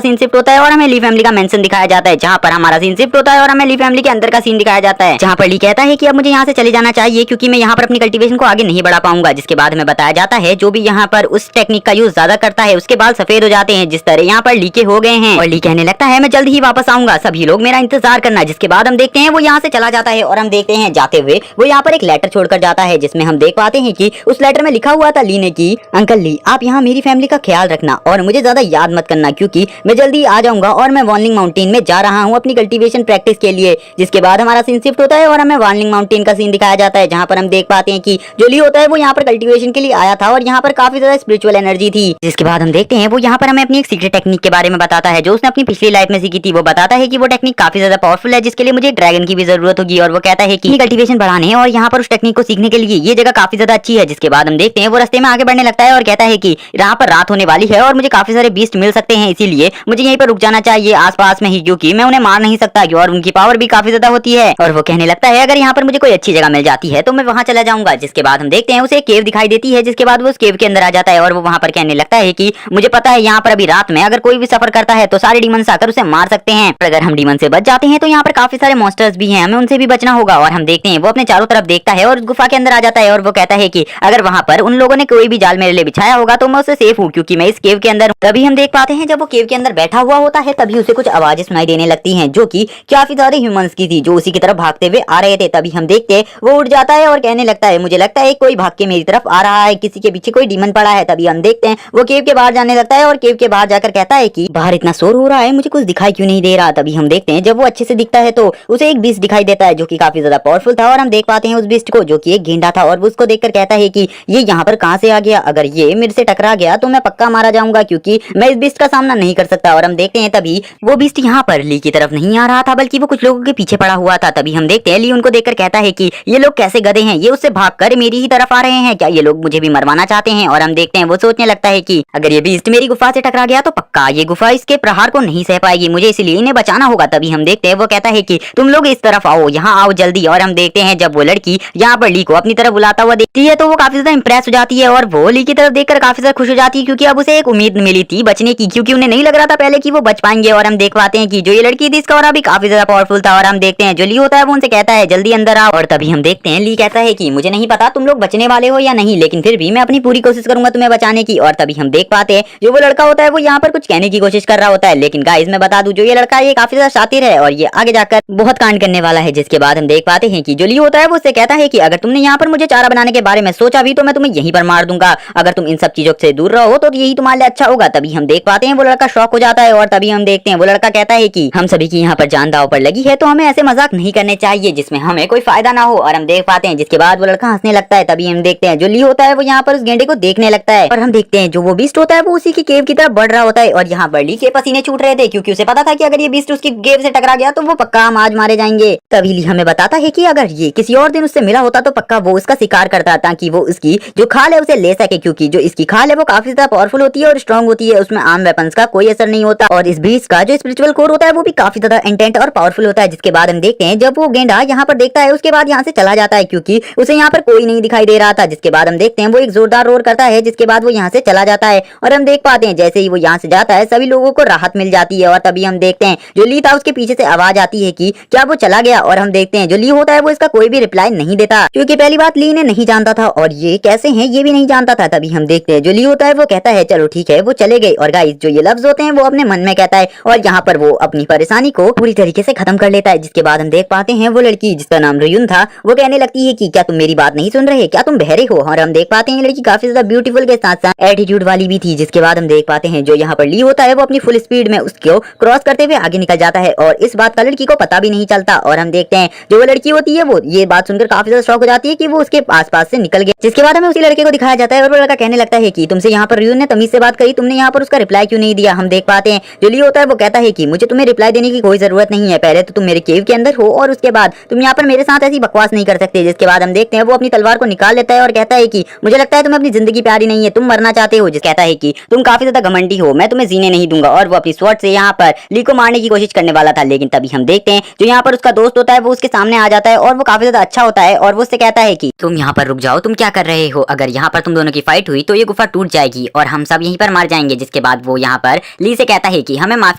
सीन शिफ्ट होता है और हमें ली फैमिली का मेंशन दिखाया जाता है, जहाँ पर हमारा सीन शिफ्ट होता है और हमें ली फैमिली के अंदर का सीन दिखाया जाता है, जहाँ पर ली कहता है कि अब मुझे यहाँ से चले जाना चाहिए क्योंकि मैं यहाँ पर अपनी कल्टीवेशन को आगे नहीं बढ़ा पाऊंगा। जिसके बाद हमें बताया जाता है जो भी यहाँ पर उस टेक्निक का यूज ज्यादा करता है उसके बाल सफेद हो जाते हैं, जिस तरह यहाँ पर ली के हो गए हैं, और ली कहने लगता है मैं जल्द ही वापस आऊंगा, सभी लोग मेरा इंतजार करना। जिसके बाद हम देखते हैं वो यहाँ से चला जाता है और हम देखते हैं जाते हुए वो यहाँ पर एक लेटर छोड़कर जाता है, जिसमें हम देख पाते हैं कि उस लेटर में लिखा हुआ था ली ने कि अंकल ली आप यहाँ मेरी फैमिली का ख्याल रखना और मुझे ज्यादा याद मत करना क्योंकि मैं जल्दी आ जाऊंगा और मैं वार्निंग माउंटेन में जा रहा हूँ अपनी कल्टीवेशन प्रैक्टिस के लिए। जिसके बाद हमारा सीन शिफ्ट होता है और हमें वार्निंग माउंटेन का सीन दिखाया जाता है, जहाँ पर हम देख पाते हैं कि जो ली होता है वो यहाँ पर कल्टीवेशन के लिए आया था और यहाँ पर काफी ज्यादा स्पिरिचुअल एनर्जी थी। जिसके बाद हम देखते हैं वो यहाँ पर हमें अपनी एक सीक्रेट टेक्निक के बारे में बताता है जो उसने अपनी पिछली लाइफ में सीखी थी। वो बताता है कि वो टेक्निक काफी ज्यादा पावरफुल है जिसके लिए मुझे ड्रैगन की भी जरूरत होगी, और वो कहता है कि कल्टीवेशन बढ़ाने और यहाँ पर उस टेक्निक को सीखने के लिए ये जगह काफी ज्यादा अच्छी है। जिसके बाद हम देखते हैं वो रास्ते में आगे बढ़ने लगता है और कहता है कि यहाँ पर रात होने वाली है और मुझे काफी सारे बीस्ट मिल सकते हैं, इसीलिए मुझे यहीं पर रुक जाना चाहिए आसपास में ही, क्योंकि मैं उन्हें मार नहीं सकता और उनकी पावर भी काफी ज्यादा होती है। और वो कहने लगता है अगर यहाँ पर मुझे कोई अच्छी जगह मिल जाती है तो मैं वहाँ चला जाऊंगा। जिसके बाद हम देखते हैं उसे एक केव दिखाई देती है, जिसके बाद वो उस केव के अंदर आ जाता है और वो वहाँ पर कहने लगता है कि मुझे पता है यहाँ पर अभी रात में अगर कोई भी सफर करता है तो सारे डीमंस आकर उसे मार सकते हैं, और अगर हम डीमन से बच जाते हैं तो यहाँ पर काफी सारे मॉन्स्टर्स भी हैं, हमें उनसे भी बचना होगा। और हम देखते हैं वो अपने चारों तरफ देखता है और गुफा के अंदर आ जाता है और वो कहता है कि अगर वहाँ पर उन लोगों ने कोई भी जाल मेरे लिए बिछाया होगा तो मैं उससे सेफ हूँ क्योंकि मैं इस केव के अंदर। तभी हम देख पाते हैं जब वो केव के अंदर बैठा हुआ होता है तभी उसे कुछ आवाजें सुनाई देने लगती हैं जो कि काफी सारे ह्यूमंस की थी जो उसी की तरफ भागते हुए आ रहे थे। तभी हम देखते वो उठ जाता है और कहने लगता है मुझे लगता है कोई भाग के मेरी तरफ आ रहा है, किसी के पीछे कोई डीमन पड़ा है। तभी हम देखते हैं वो केव के बाहर जाने लगता है और केव के बाहर जाकर कहता है कि बाहर इतना शोर हो रहा है मुझे कुछ दिखाई क्यों नहीं दे रहा। तभी हम देखते हैं जब वो अच्छे से दिखता है तो उसे एक बीस्ट दिखाई देता है जो कि काफी ज्यादा पावरफुल था, और हम देख पाते हैं उस बीस्ट को जो कि एक गेंडा था, और वो उसको देखकर कहता है कि ये यहाँ पर कहाँ से आ गया, अगर ये मेरे से टकरा गया तो मैं पक्का मारा जाऊंगा क्योंकि मैं इस बीस्ट का सामना नहीं कर सकता। और हम देखते हैं तभी वो बीस्ट यहाँ पर ली की तरफ नहीं आ रहा था बल्कि वो कुछ लोगों के पीछे पड़ा हुआ था। तभी हम देखते हैं ली उनको देखकर कहता है कि ये लोग कैसे गधे हैं, ये उससे भागकर मेरी ही तरफ आ रहे हैं, क्या ये लोग मुझे भी मरवाना चाहते हैं। और हम देखते हैं वो सोचने लगता है कि अगर ये बीस्ट मेरी गुफा से टकरा गया तो पक्का ये गुफा इसके प्रहार को नहीं सह पाएगी, मुझे इसलिए इन्हें बचाना होगा। तभी हम देखते हैं वो कहता है कि तुम लोग इस तरफ आओ, यहाँ आओ जल्दी। और हम देखते हैं जब वो लड़की यहाँ पर ली को अपनी तरफ बुलाता हुआ देखती है तो वो काफी ज्यादा इंप्रेस हो जाती है और वो ली की तरफ देखकर काफी ज्यादा खुश हो जाती है क्योंकि अब उसे एक उम्मीद मिली थी बचने की, क्योंकि उन्हें नहीं लग रहा था पहले कि वो बच पाएंगे। और हम देख पाते हैं कि जो ये लड़की थी इसका और भी काफी ज्यादा पावरफुल था, और हम देखते हैं जो ली होता है वो उनसे कहता है जल्दी अंदर आओ। और तभी हम देखते हैं ली कहता है कि मुझे नहीं पता तुम लोग बचने वाले हो या नहीं, लेकिन फिर भी मैं अपनी पूरी कोशिश करूंगा तुम्हें बचाने की। और तभी हम देख पाते हैं जो वो लड़का होता है वो यहाँ पर कुछ कहने की कोशिश कर रहा होता है, लेकिन गाइस मैं बता दूं जो ये लड़का ये काफी ज्यादा शातिर है और ये आगे जाकर बहुत कांड करने वाला है। जिसके बाद हम देख पाते हैं कि जो ली होता है वो उससे कहता है कि अगर तुमने यहाँ पर मुझे चारा बनाने के बारे में सोचा भी तो मैं तुम्हें यहीं पर मार दूंगा, अगर तुम इन सब चीजों से दूर रहो तो यही तुम्हारे लिए अच्छा होगा। तभी हम देख पाते हैं वो लड़का शॉक हो जाता है और तभी हम देखते हैं वो लड़का कहता है कि हम सभी की यहाँ पर जान दांव पर लगी है तो हमें ऐसे मजाक नहीं करने चाहिए जिसमें हमें कोई फायदा ना हो। और हम देख पाते हैं जिसके बाद वो लड़का हंसने लगता है। तभी हम देखते हैं जो ली होता है वो यहाँ पर उस गेंडे को देखने लगता है, और हम देखते हैं जो वो बीस्ट होता है वो उसी की केव की तरफ बढ़ रहा होता है, और यहाँ पर ली के पसीने छूट रहे थे क्योंकि उसे पता था कि अगर ये बीस्ट उसकी केव से टकरा गया तो वो पक्का हम आज मारे जाएंगे। तभी ली हमें बताता है कि अगर ये किसी और दिन उससे मिला होता तो पक्का वो उसका शिकार करता ताकि वो उसकी जो खाल है उसे ले सके, क्योंकि जो इसकी खाल है वो काफी ज्यादा पावरफुल होती है और स्ट्रॉन्ग होती है, उसमें आर्म वेपन्स का कोई असर नहीं होता, और इस बीस्ट का जो स्पिरिचुअल कोर होता है वो भी काफी ज्यादा इंटेंट और पावरफुल होता है। जिसके बाद हम देखते हैं जब वो गेंडा यहाँ पर देखता है उसके बाद यहाँ से चला जाता है क्योंकि उसे यहाँ पर कोई नहीं दिखाई दे रहा था। जिसके बाद हम देखते हैं वो एक जोरदार रोर करता है, जिसके बाद वो यहाँ से चला जाता है, और हम देख पाते हैं जैसे ही वो यहाँ से जाता है सभी लोगों को राहत मिल जाती है। और तभी हम देखते हैं जो ली था उसके पीछे से आवाज आती है कि क्या वो चला गया, और हम देखते हैं जो ली होता है वो इसका कोई भी रिप्लाई नहीं देता क्योंकि पहली बात ली ने नहीं जानता था और ये कैसे हैं ये भी नहीं जानता था। तभी हम देखते है। जो ली होता है वो कहता है चलो ठीक है, वो चले गए। और गाइस जो ये लफ्ज होते हैं वो अपने मन में कहता है और यहाँ पर वो अपनी परेशानी को पूरी तरीके से खत्म कर लेता है। जिसके बाद हम देख पाते हैं वो लड़की जिसका नाम रयुन था वो कहने लगती है कि क्या तुम मेरी बात नहीं सुन रहे, क्या तुम बहरे हो। और हम देख पाते हैं लड़की काफी ज्यादा ब्यूटीफुल के साथ साथ एटीट्यूड वाली भी थी। जिसके बाद हम देख पाते हैं जो यहाँ पर ली होता है वो अपनी फुल स्पीड में उसको क्रॉस करते हुए आगे निकल जाता है और इस बात का लड़की को पता भी नहीं चलता। और हम देखते हैं जो वो लड़की होती है वो ये बात सुनकर काफी ज्यादा शॉक हो जाती है कि वो उसके आसपास से निकल गया। जिसके बाद हमें उसी लड़के को दिखाया जाता है और वो लड़का कहने लगता है कि तुमसे यहाँ पर रयुन ने तमीज से बात करी, तुमने यहाँ पर उसका रिप्लाई क्यों नहीं दिया। हम देख पाते हैं जो ली होता है वो कहता है कि मुझे तुम्हें रिप्लाई देने की कोई जरूरत नहीं है, पहले तो तुम मेरे केव के अंदर हो और उसके बाद तुम यहाँ पर मेरे साथ ऐसी बकवास नहीं कर सकते। जिसके बाद हम देखते हैं वो अपनी तलवार को निकाल लेता है और कहता है कि मुझे लगता है तुम्हें अपनी जिंदगी प्यारी नहीं है, तुम मरना चाहते हो। जिस कहता है कि तुम काफी ज्यादा घमंडी हो, मैं तुम्हें जीने नहीं दूंगा। और वो अपनी स्वॉर्ड से यहाँ पर ली को मारने की कोशिश करने वाला था, लेकिन तभी हम देखते हैं जो यहाँ पर उसका दोस्त होता है वो उसके सामने आ जाता है और वो काफी ज्यादा अच्छा होता है और वो उससे कहता है कि तुम यहाँ पर रुक जाओ, तुम क्या कर रहे हो, अगर यहाँ पर तुम दोनों की फाइट हुई तो ये गुफा टूट जाएगी और हम सब यहीं पर मार जाएंगे। जिसके बाद वो यहाँ पर ली से कहता है कि हमें माफ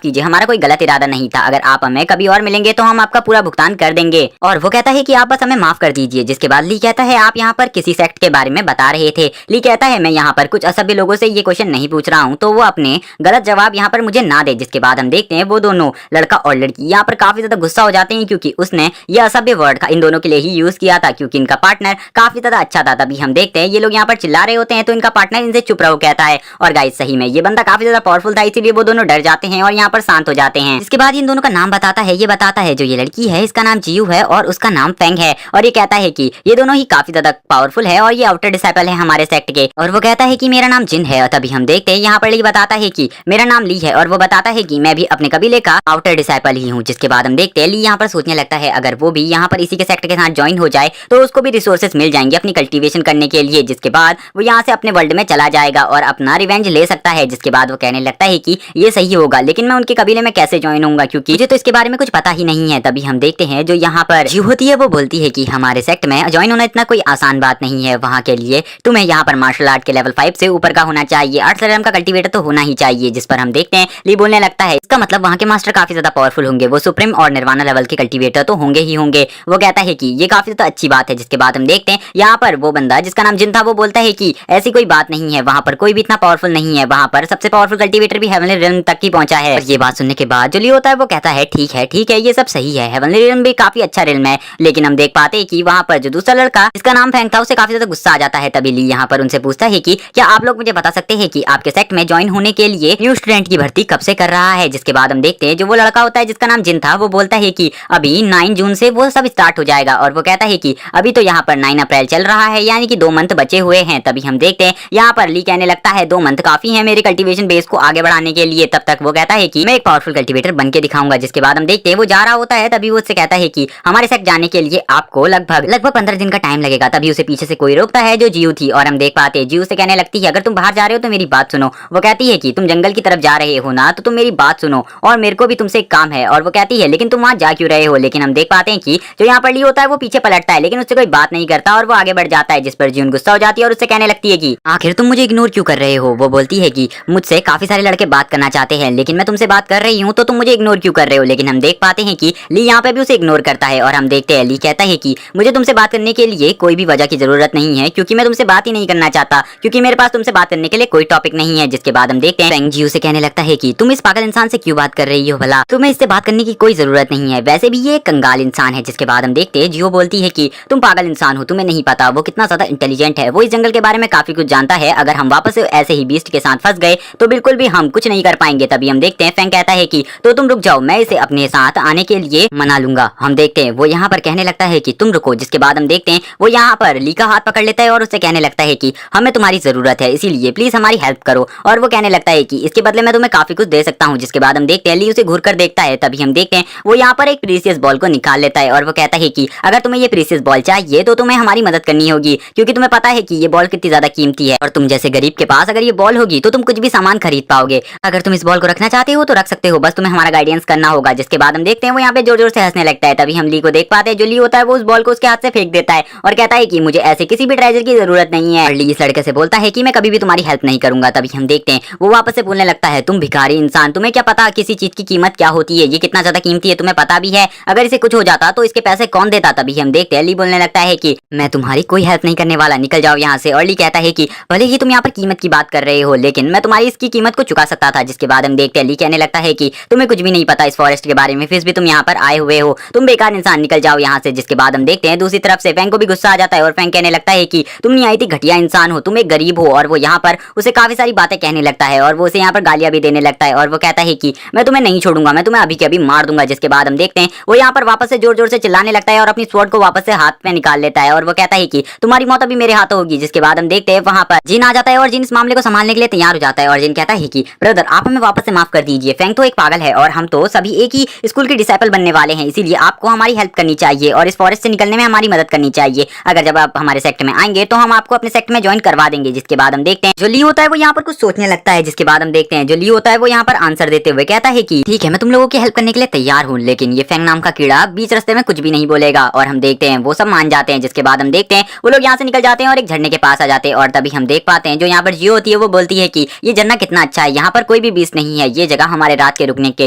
कीजिए, हमारा कोई गलत इरादा नहीं था, अगर आप हमें कभी और मिलेंगे तो हम आपका पूरा भुगतान कर देंगे। और वो कहता है कि आप बस हमें माफ कर दीजिए। जिसके बाद ली कहता है आप यहाँ पर किसी सेक्ट के बारे में बता रहे थे। ली कहता है मैं यहाँ पर कुछ असभ्य लोगों से ये क्वेश्चन नहीं पूछ रहा हूँ, तो वो अपने गलत जवाब यहाँ पर मुझे ना दे। जिसके बाद हम देखते हैं वो दोनों लड़का और लड़की यहाँ पर काफी ज्यादा गुस्सा हो जाते हैं क्योंकि उसने ये असभ्य वर्ड इन दोनों के लिए ही यूज किया था क्योंकि इनका पार्टनर काफी ज्यादा अच्छा था। तभी हम देखते हैं ये लोग यहाँ पर चिल्ला रहे होते हैं तो इनका पार्टनर इनसे चुप रहो कहता है। और गाइस सही में ये बंदा काफी ज्यादा पावरफुल था, इसीलिए वो दोनों डर जाते हैं और यहाँ पर शांत हो जाते हैं। इसके बाद इन दोनों का नाम बताता है, ये बताता है जो ये लड़की है इसका नाम जीयू है और उसका नाम फेंग है और ये कहता है कि ये दोनों ही काफी ज्यादा पावरफुल है और ये आउटर डिसाइपल है हमारे सेक्ट के। और वो कहता है कि मेरा नाम जिन है। और तभी हम देखते हैं यहाँ पर ये बताता है कि मेरा नाम ली है और वो बताता है कि मैं भी अपने कबीले का आउटर डिसाइपल ही हूँ। जिसके बाद हम देखते हैं ली यहाँ पर सोचने लगता है अगर वो भी यहाँ पर इसी के सेक्ट के साथ ज्वाइन हो जाए तो उसको भी रिसोर्सेज मिल जाएंगे अपनी कल्टीवेशन करने के लिए। जिसके बाद वो यहाँ से अपने वर्ल्ड में चला जाएगा और अपना रिवेंज ले सकता है। जिसके बाद वो कहने लगता है कि ये सही होगा, लेकिन मैं उनके कबीले में कैसे ज्वाइन होऊंगा क्योंकि मुझे तो इसके बारे में कुछ पता ही नहीं है। तभी हम देखते हैं जो यहाँ पर जीव होती है वो बोलती है कि हमारे सेक्ट में ज्वाइन होना इतना कोई आसान बात नहीं है, वहाँ के लिए तुम्हें यहाँ पर मार्शल आर्ट के लेवल 5 से ऊपर का होना चाहिए, 8 लेवल का कल्टीवेटर तो होना ही चाहिए। जिस पर हम देखते हैं ली बोलने लगता है इसका मतलब वहाँ के मास्टर काफी ज्यादा पावरफुल होंगे, वो सुप्रीम और निर्वाणा लेवल के कल्टीवेटर तो होंगे ही होंगे। वो कहता है कि ये काफी ज्यादा अच्छी बात है। जिसके बाद हम देखते हैं यहाँ पर वो बंदा जिसका नाम जिन था वो बोलता है कि ऐसी कोई बात नहीं है, वहाँ पर कोई भी इतना पावरफुल नहीं है, वहाँ पर सबसे पावरफुल कल्टीवेटर भी हेवनली रिल्म तक ही पहुंचा है। ये बात सुनने के बाद जो ली होता है वो कहता है ठीक है ये सब सही है, हेवनली रिल्म भी काफी अच्छा रिल्म है। लेकिन हम देख पाते हैं कि वहाँ पर जो दूसरा लड़का जिसका नाम फेंग था उसे काफी ज्यादा गुस्सा आ जाता है। तभी ली यहाँ पर उनसे पूछता है कि क्या आप लोग मुझे बता सकते हैं कि आपके सेक्ट में ज्वाइन होने के लिए न्यू स्टूडेंट की भर्ती कब से कर रहा है। जिसके बाद हम देखते हैं जो वो लड़का होता है जिसका नाम जिन था वो बोलता है कि अभी 9 जून से वो सब स्टार्ट हो जाएगा। और वो कहता है कि अभी तो यहाँ पर 9 अप्रैल चल रहा है, यानी कि 2 मंथ बचे हुए हैं। तभी हम देखते हैं यहाँ पर ली कहने लगता है 2 मंथ काफी है मेरे कल्टीवेशन बेस को आगे बढ़ाने के लिए। तब तक वो कहता है कि मैं एक पावरफुल कल्टीवेटर बन के दिखाऊंगा। जिसके बाद हम देखते हैं वो जा रहा होता है, तभी वो उससे कहता है कि हमारे सेक्ट जाने के लिए आपको लगभग 15 दिन का टाइम लगेगा। तभी उसे पीछे से कोई रोकता है जो जीव थी और हम देख पाते हैं जीव से कहने लगती है अगर तुम बाहर जा रहे हो तो मेरी बात सुनो। वो कहती है कि तुम जंगल की तरफ जा रहे हो ना, तो तुम मेरी बात सुनो और मेरे को भी तुमसे एक काम है। और वो कहती है लेकिन तुम वहाँ जा क्यों रहे हो। लेकिन हम देख पाते हैं कि जो यहाँ पर ली होता है वो पीछे पलटता है लेकिन उससे कोई बात नहीं करता और वो आगे बढ़ जाता है। जिस पर जीवन गुस्सा हो जाती है और उससे कहने लगती है कि आखिर तुम मुझे इग्नोर क्यों कर रहे हो। वो बोलती है कि मुझसे काफी सारे लड़के बात करना चाहते हैं लेकिन मैं तुमसे बात कर रही हूँ तो तुम मुझे इग्नोर क्यों कर रहे हो। लेकिन हम देख पाते हैं कि ली यहाँ पे भी उसे इग्नोर करता है और हम देखते हैं ली कहता है कि मुझे तुमसे बात करने के लिए कोई भी वजह की जरूरत नहीं है क्योंकि मैं तुमसे बात ही नहीं करना चाहता, क्योंकि मेरे पास तुमसे बात करने के लिए कोई टॉपिक नहीं है। जिसके बाद हम देखते हैं फेंग जीव से कहने लगता है कि तुम इस पागल इंसान से क्यों बात कर रही हो, भला तुम्हें इससे बात करने की कोई जरूरत नहीं है, वैसे भी ये एक कंगाल इंसान है। जिसके बाद हम देखते हैं जियो बोलती है कि तुम पागल इंसान हो, तुम्हें नहीं पता वो कितना ज्यादा इंटेलिजेंट है, वो इस जंगल के बारे में काफी कुछ जानता है, अगर हम वापस से ऐसे ही बीस्ट के साथ फंस गए तो बिल्कुल भी हम कुछ नहीं कर पाएंगे। तभी हम देखते हैं फेंग कहता है कि तो तुम रुक जाओ, मैं इसे अपने साथ आने के लिए मना लूंगा। हम देखते हैं वो यहाँ पर कहने लगता है कि तुम रुको। जिसके बाद हम देखते हैं वो यहाँ पर ली का हाथ पकड़ लेता है और उससे कहने लगता है कि हमें तुम्हारी जरूरत है, इसीलिए प्लीज हमारी हेल्प करो। और वो कहने लगता है कि इसके बदले मैं तुम्हें काफी कुछ दे सकता हूँ। जिसके बाद हम देखते हैं ली उसे घूर कर देखता है। तभी हम देखते हैं वो यहाँ पर एक प्रीसियस बॉल को निकाल लेता है और वो कहता है कि अगर तुम्हें ये प्रीसियस बॉल चाहिए तो तुम्हें हमारी मदद करनी होगी, क्योंकि तुम्हें पता है कि ये बॉल कितनी ज्यादा कीमती है और तुम जैसे गरीब के पास अगर ये बॉल होगी तो तुम कुछ भी सामान खरीद पाओगे। अगर तुम इस बॉल को रखना चाहते हो तो रख सकते हो, बस तुम्हें हमारा गाइडेंस करना होगा। जिसके बाद हम देखते हैं वो यहाँ पे जोर जोर से हंसने लगता है। तभी हम ली को देख पाते हैं, जो ली होता है वो उस बॉल को उसके हाथ से फेंक देता है और कहता है कि मुझे ऐसे किसी भी ट्रेजर की जरूरत नहीं है। ली इस लड़के से बोलता है कि मैं कभी भी तुम्हारी हेल्प नहीं करूंगा। तभी हम देखते हैं वो वापस से बोलने लगता है तुम भिखारी इंसान, तुम्हें क्या पता किसी चीज की कीमत क्या होती है, ये कितना ज्यादा कीमती है तुम्हें पता भी है, अगर इसे कुछ हो जाता तो इसके पैसे कौन देता। तभी हम देखते हैं ली बोलने लगता है कि मैं तुम्हारी कोई हेल्प नहीं करने वाला, निकल जाओ यहाँ से। और ली कहता है कि भले ही तुम यहाँ पर कीमत की बात कर रहे हो, लेकिन मैं तुम्हारी इसकी कीमत को चुका सकता था। जिसके बाद हम देखते हैं ली कहने लगता है कि तुम्हें कुछ भी नहीं पता इस फॉरेस्ट के बारे में, फिर भी तुम यहाँ पर आए हुए हो, तुम बेकार इंसान, निकल जाओ यहाँ से। जिसके बाद हम देखते हैं दूसरी तरफ से फैंग को भी गुस्सा आ जाता है और फैंग कहने लगता है कि तुम नहीं आई थी, घटिया इंसान हो, तुम एक गरीब हो। और वो यहाँ पर उसे काफी सारी बातें कहने लगता है और वो उसे यहाँ पर गालियां भी देने लगता है और वो कहता है कि मैं तुम्हें नहीं छोड़ूंगा, मैं तुम्हें अभी के अभी मार दूंगा। जिसके बाद हम देखते हैं वो यहाँ पर वापस से जोर जोर से चिल्लाने लगता है और अपनी स्वॉर्ड को वापस से हाथ में निकाल लेता है और वो कहता है कि तुम्हारी मौत अभी मेरे हाथों होगी। जिसके बाद हम देखते हैं वहां पर जिन आ जाता है और जिन इस मामले को संभालने के लिए तैयार हो जाता है और जिन कहता है कि ब्रदर आप हमें वापस से माफ कर दीजिए, फैंग तो एक पागल है और हम तो सभी एक ही स्कूल के डिसाइपल बनने वाले हैं, इसीलिए आपको हमारी हेल्प करनी चाहिए और इस फॉरेस्ट से निकलने में हमारी मदद करनी चाहिए। अगर जब आप हमारे सेक्ट में आएंगे तो हम आपको अपने सेक्ट में ज्वाइन करवा देंगे। जिसके बाद हम देखते हैं जो ली होता है वो यहाँ पर कुछ सोचने लगता है। जिसके बाद हम देखते हैं जो ली होता है वो यहाँ पर आंसर देते हुए कहता है कि ठीक है, मैं तुम लोगों की हेल्प करने के लिए तैयार हूँ, लेकिन ये फैंग नाम का कीड़ा बीच रास्ते में कुछ भी नहीं बोलेगा। और हम देखते हैं वो सब मान जाते हैं। जिसके बाद हम देखते हैं वो लोग यहाँ से निकल जाते हैं और एक झरने के पास आ जाते हैं और तभी हम देख पाते हैं जो यहाँ पर जियो होती है वो बोलती है कि ये झरना कितना अच्छा है, यहाँ पर कोई भी बीच नहीं है, ये जगह हमारे रात के रुकने के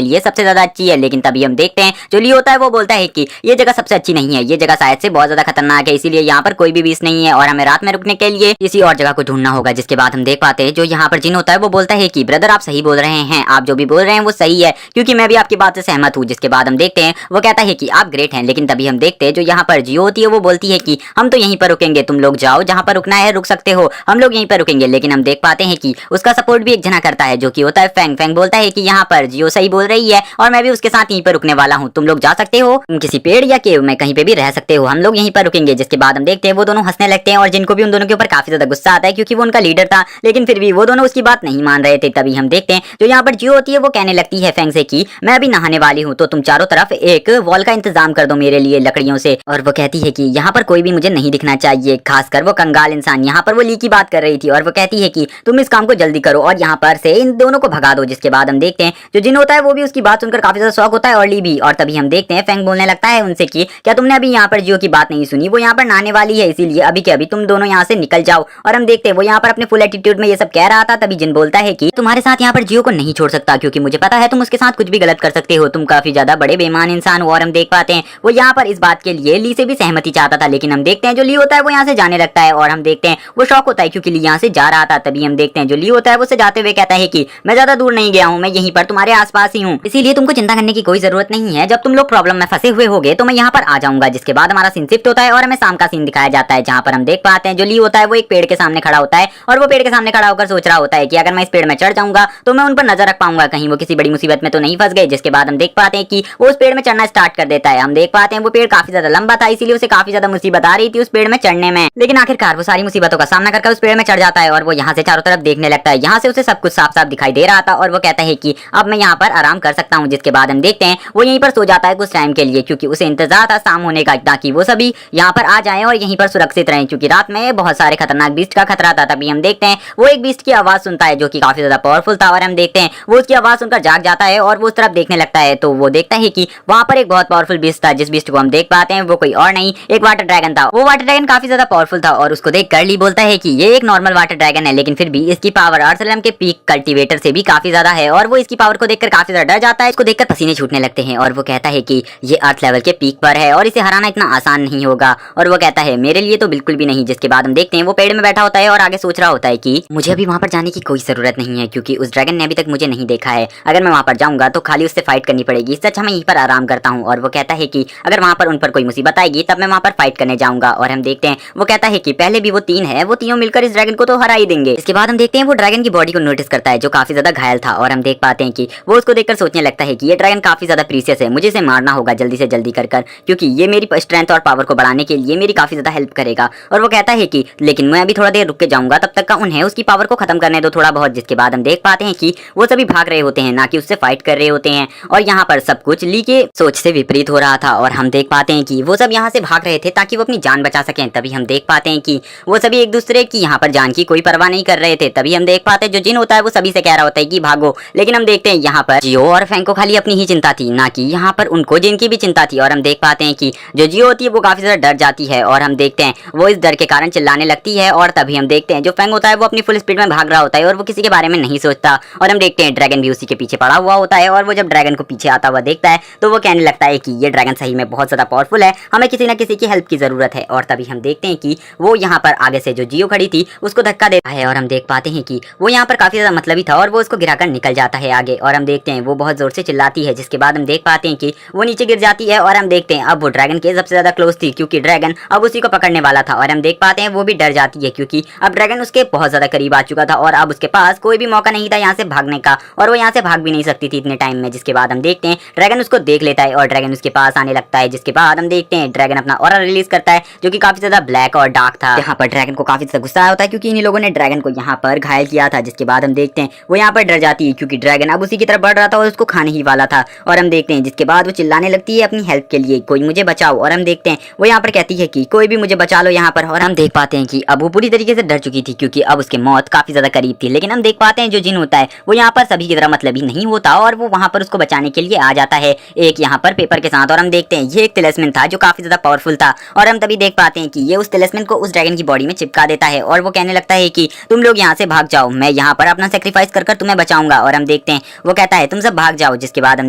लिए सबसे ज्यादा अच्छी है। लेकिन तभी हम देखते हैं जो ली होता है वो बोलता है कि ये जगह सबसे अच्छी नहीं है, ये जगह शायद से बहुत ज्यादा खतरनाक है, इसीलिए यहाँ पर कोई भी बीच नहीं है और हमें रात में रुकने के लिए किसी और जगह को ढूंढना होगा। जिसके बाद हम देख पाते हैं जो यहाँ पर जिन होता है वो बोलता है कि ब्रदर आप सही बोल रहे हैं, आप जो भी बोल रहे हैं वो सही है, क्योंकि मैं भी आपकी बात से सहमत हूँ। जिसके बाद हम देखते हैं वो कहता है कि आप ग्रेट हैं। लेकिन तभी हम देखते हैं जो यहाँ पर जियो होती है वो बोलती है कि हम तो यहीं पर रुकेंगे, तुम लोग जाओ जहाँ पर रुकना है रुक सकते हो, हम लोग यहीं पर रुकेंगे। लेकिन हम देख पाते हैं कि उसका सपोर्ट भी एक जना करता है जो कि होता है फैंग। फैंग बोलता है कि यहाँ पर जियो सही बोल रही है और मैं भी उसके साथ यहीं पर रुकने वाला हूँ, तुम लोग जा सकते हो किसी पेड़ या केव में कहीं पे भी रह सकते हो, हम लोग यहीं पर रुकेंगे। जिसके बाद हम देखते हैं वो दोनों हंसने लगते हैं और जिनको भी उन दोनों के ऊपर काफी ज्यादा गुस्सा आता है क्योंकि वो उनका लीडर था, लेकिन फिर भी वो दोनों उसकी बात नहीं मान रहे थे। तभी हम देखते हैं जो यहाँ पर जियो होती है वो कहने लगती है फैंग से कि मैं अभी नहाने वाली हूँ, तो तुम चारों तरफ एक वॉल का इंतजाम कर दो मेरे लिए लकड़ियों से। और वो कहती है कि यहाँ पर कोई भी मुझे नहीं दिखना चाहिए, खासकर वो कंगाल इंसान। यहाँ पर वो ली की बात कर रही थी और वो कहती है कि तुम इस काम को जल्दी करो और यहाँ पर से इन दोनों को भगा दो। जिसके बाद हम देखते हैं जो जिन होता है वो भी उसकी बात सुनकर काफी ज्यादा शौक होता है और ली भी। और तभी हम देखते हैं फैंग बोलने लगता है उनसे कि क्या तुमने अभी यहाँ पर जियो की बात नहीं सुनी, वो यहाँ पर नहाने वाली है, इसीलिए अभी के अभी तुम दोनों यहाँ से निकल जाओ। और हम देखते हैं वो यहाँ पर अपने फुल एटीट्यूड में ये सब कह रहा था। तभी जिन बोलता है कि तुम्हारे साथ यहाँ पर जियो को नहीं छोड़ सकता, क्योंकि मुझे पता है तुम उसके साथ कुछ भी गलत कर सकते हो, तुम काफी ज्यादा बड़े बेईमान इंसान हो। और हम देख पाते हैं वो यहाँ पर इस बात के लिए ली से भी सहमति चाहता था, लेकिन हम देखते हैं जो ली होता है वो यहाँ से जाने लगता है और हम देखते हैं वो शौक होता है क्योंकि ली यहाँ से जा रहा था। तभी हम देखते हैं जो ली होता है वो से जाते हुए कहता है कि मैं ज्यादा दूर नहीं गया हूँ, मैं यहीं पर तुम्हारे आसपास ही हूँ, इसीलिए तुमको चिंता करने की कोई जरूरत नहीं है, जब तुम लोग प्रॉब्लम में फंसे हुए होगे तो मैं यहाँ पर आ जाऊंगा। जिसके बाद हमारा सीन शिफ्ट होता है और हमें शाम का सीन दिखाया जाता है, जहाँ पर हम देख पाते हैं जो ली होता है वो एक पेड़ के सामने खड़ा होता है और वो पेड़ के सामने खड़ा होकर सोच रहा होता है कि अगर मैं इस पेड़ में चढ़ जाऊंगा तो मैं उन पर नजर रख पाऊंगा, कहीं वो किसी बड़ी मुसीबत में तो नहीं फंस गए। जिसके बाद हम देख पाते हैं कि वो उस पेड़ में चढ़ना स्टार्ट कर देता है। हम देख पाते हैं वो पेड़ काफी ज्यादा लंबा था, इसीलिए उसे काफी ज्यादा मुसीबत आ रही थी उस पेड़ में चढ़ने में, लेकिन आखिरकार वो सारी मुसीबतों का सामना करके उस पेड़ में चढ़ जाता है और वो यहाँ से चारों तरफ देखने लगता है। यहाँ से उसे सब कुछ साफ साफ दिखाई दे रहा था और वो कहता है कि अब मैं यहाँ पर आराम कर सकता हूँ। जिसके बाद हम देखते हैं वो यहीं पर सो जाता है कुछ टाइम के लिए, क्योंकि उसे इंतजार था शाम होने का ताकि वो सभी यहाँ पर आ जाएं और यहीं पर सुरक्षित रहें, क्योंकि रात में बहुत सारे खतरनाक बीस्ट का खतरा था। तभी हम देखते हैं वो एक बीस्ट की आवाज सुनता है जो कि काफी ज्यादा पावरफुल था और हम देखते हैं वो उसकी आवाज सुनकर जाग जाता है और वो उस तरफ देखने लगता है। तो वो देखता है कि वहाँ पर एक बहुत पावरफुल बीस्ट था, जिस बीस्ट को हम देख पाते हैं वो कोई और नहीं एक वाटर ड्रैगन था। वो वाटर ड्रैगन काफी ज्यादा पावरफुल था और उसको देख कर ली बोलता है कि ये एक नॉर्मल वाटर ड्रैगन है, लेकिन फिर भी इसकी पावर अर्सलम के पीक कल्टीवेटर से भी काफी ज्यादा है। और वो इसकी पावर को देखकर काफी ज्यादा डर जाता है, इसको देखकर पसीने छूटने लगते हैं और वो कहता है कि ये अर्थ लेवल के पीक पर है और इसे हराना इतना आसान नहीं होगा। और वो कहता है मेरे लिए तो बिल्कुल भी नहीं। जिसके बाद हम देखते हैं वो पेड़ में बैठा होता है और आगे सोच रहा होता है कि मुझे अभी वहाँ पर जाने की कोई जरूरत नहीं है, क्योंकि उस ड्रैगन ने अभी तक मुझे नहीं देखा है, अगर मैं वहाँ पर जाऊंगा तो खाली उससे फाइट करनी पड़ेगी, इससे अच्छा मैं यहीं पर आराम करता हूँ। और वो कहता है कि अगर वहाँ पर उन पर कोई मुसीबत आएगी तब मैं वहाँ पर फाइट करने जाऊंगा। और हम देखते हैं वो कहता है कि पहले भी वो तीन है, वो तीनों मिलकर इस ड्रैगन को तो हरा ही देंगे। इसके बाद हम देखते हैं वो ड्रैगन की बॉडी को नोटिस करता है जो काफी ज्यादा घायल था और हम देख पाते हैं कि वो उसको देखकर सोचने लगता है कि ये ड्रैगन काफी ज्यादा प्रीसियस है, मुझे इसे मारना होगा जल्दी से जल्दी कर क्योंकि ये मेरी स्ट्रेंथ और पावर को बढ़ाने के लिए मेरी काफी ज्यादा हेल्प करेगा। और वो कहता है कि लेकिन मैं अभी थोड़ा देर रुक के जाऊंगा, तब तक का उन्हें उसकी पावर को खत्म करने दो थोड़ा बहुत। जिसके बाद हम देख पाते हैं कि वो सभी भाग रहे होते हैं, ना कि उससे फाइट कर रहे होते हैं। और यहाँ पर सब कुछ ली के सोच से विपरीत हो रहा था और हम देख पाते हैं कि वो सब यहाँ से भाग रहे थे ताकि वो अपनी जान बचा सकें। तभी हम देख पाते हैं कि वो सभी एक दूसरे की यहाँ पर जान की कोई परवाह नहीं कर रहे थे। तभी हम देख पाते हैं जो जिन होता है वो सभी से कह रहा होता है कि भागो, लेकिन हम देखते हैं यहाँ पर जियो और फैंग को खाली अपनी ही चिंता थी, ना कि यहाँ पर उनको जिन की भी चिंता थी। और हम देख पाते हैं कि जो जियो होती है वो काफी ज्यादा डर जाती है और हम देखते हैं वो इस डर के कारण चिल्लाने लगती है। और तभी हम देखते हैं जो फैंग होता है वो अपनी फुल स्पीड में भाग रहा होता है और वो किसी के बारे में नहीं सोचता। और हम देखते हैं ड्रैगन भी उसी के पीछे पड़ा हुआ होता है और वो जब ड्रैगन को पीछे आता हुआ देखता है तो वो कहने लगता है कि ये ड्रैगन सही में बहुत ज्यादा पावरफुल है, हमें किसी न किसी की हेल्प की जरूरत है। और तभी हम देखते हैं कि वो यहाँ पर आगे से जो जियो खड़ी थी उसको धक्का देता है और हम देख पाते हैं कि वो यहाँ पर काफी ज्यादा मतलबी था और वो उसको गिराकर निकल जाता है आगे। और हम देखते हैं वो बहुत जोर से चिल्लाती है, जिसके बाद हम देख पाते हैं कि वो नीचे गिर जाती है। और हम देखते हैं अब वो ड्रैगन के सबसे ज्यादा क्लोज थी, क्योंकि ड्रैगन अब उसी को पकड़ने वाला था। और हम देख पाते हैं वो भी डर जाती है, क्योंकि अब ड्रैगन उसके बहुत ज्यादा करीब आ चुका था और अब उसके पास कोई भी मौका नहीं था यहाँ से भागने का, और वो यहाँ से भाग भी नहीं सकती थी इतने टाइम में। जिसके बाद हम देखते हैं ड्रैगन उसको देख लेता है और ड्रैगन उसके पास आने लगता है। जिसके बाद हम देखते हैं ड्रैगन अपना ऑरा रिलीज करता है, जो कि काफी ज्यादा ब्लैक और डार्क था। यहाँ पर ड्रैगन को काफी ज्यादा गुस्सा होता है, क्योंकि इन्हीं लोगों ने ड्रैगन को यहाँ पर घायल किया था। जिसके बाद हम देखते हैं वो यहाँ पर डर जाती है, क्योंकि ड्रैगन अब उसी की तरफ बढ़ रहा था और उसको खाने ही वाला था। और हम देखते हैं जिसके बाद वो चिल्लाने लगती है अपनी हेल्प के लिए, कोई मुझे बचाओ। और हम देखते हैं वो यहाँ पर कहती है कि कोई भी मुझे बचा लो यहाँ पर। और हम देख पाते हैं कि अब वो पूरी तरीके से डर चुकी थी, क्योंकि अब उसकी मौत काफी ज्यादा करीब थी। लेकिन हम देख पाते हैं जो जिन होता है वो यहाँ पर सभी की तरह मतलब ही नहीं होता, और वो वहाँ पर उसको बचाने के लिए आ जाता है एक यहाँ पर पेपर के साथ। और हम देखते हैं ये एक तिलिस्मिन था जो काफी ज्यादा पावरफुल था। और हम तभी देख पाते हैं कि ये उस तिलिस्मिन को उस ड्रैगन की बॉडी में चिपका देता है और वो कहने लगता है कि तुम लोग यहाँ से भाग जाओ, मैं यहाँ पर अपना सेक्रीफाइस कर तुम्हें बचाऊंगा। और हम देखते हैं वो कहता है तुम सब भाग जाओ। जिसके बाद हम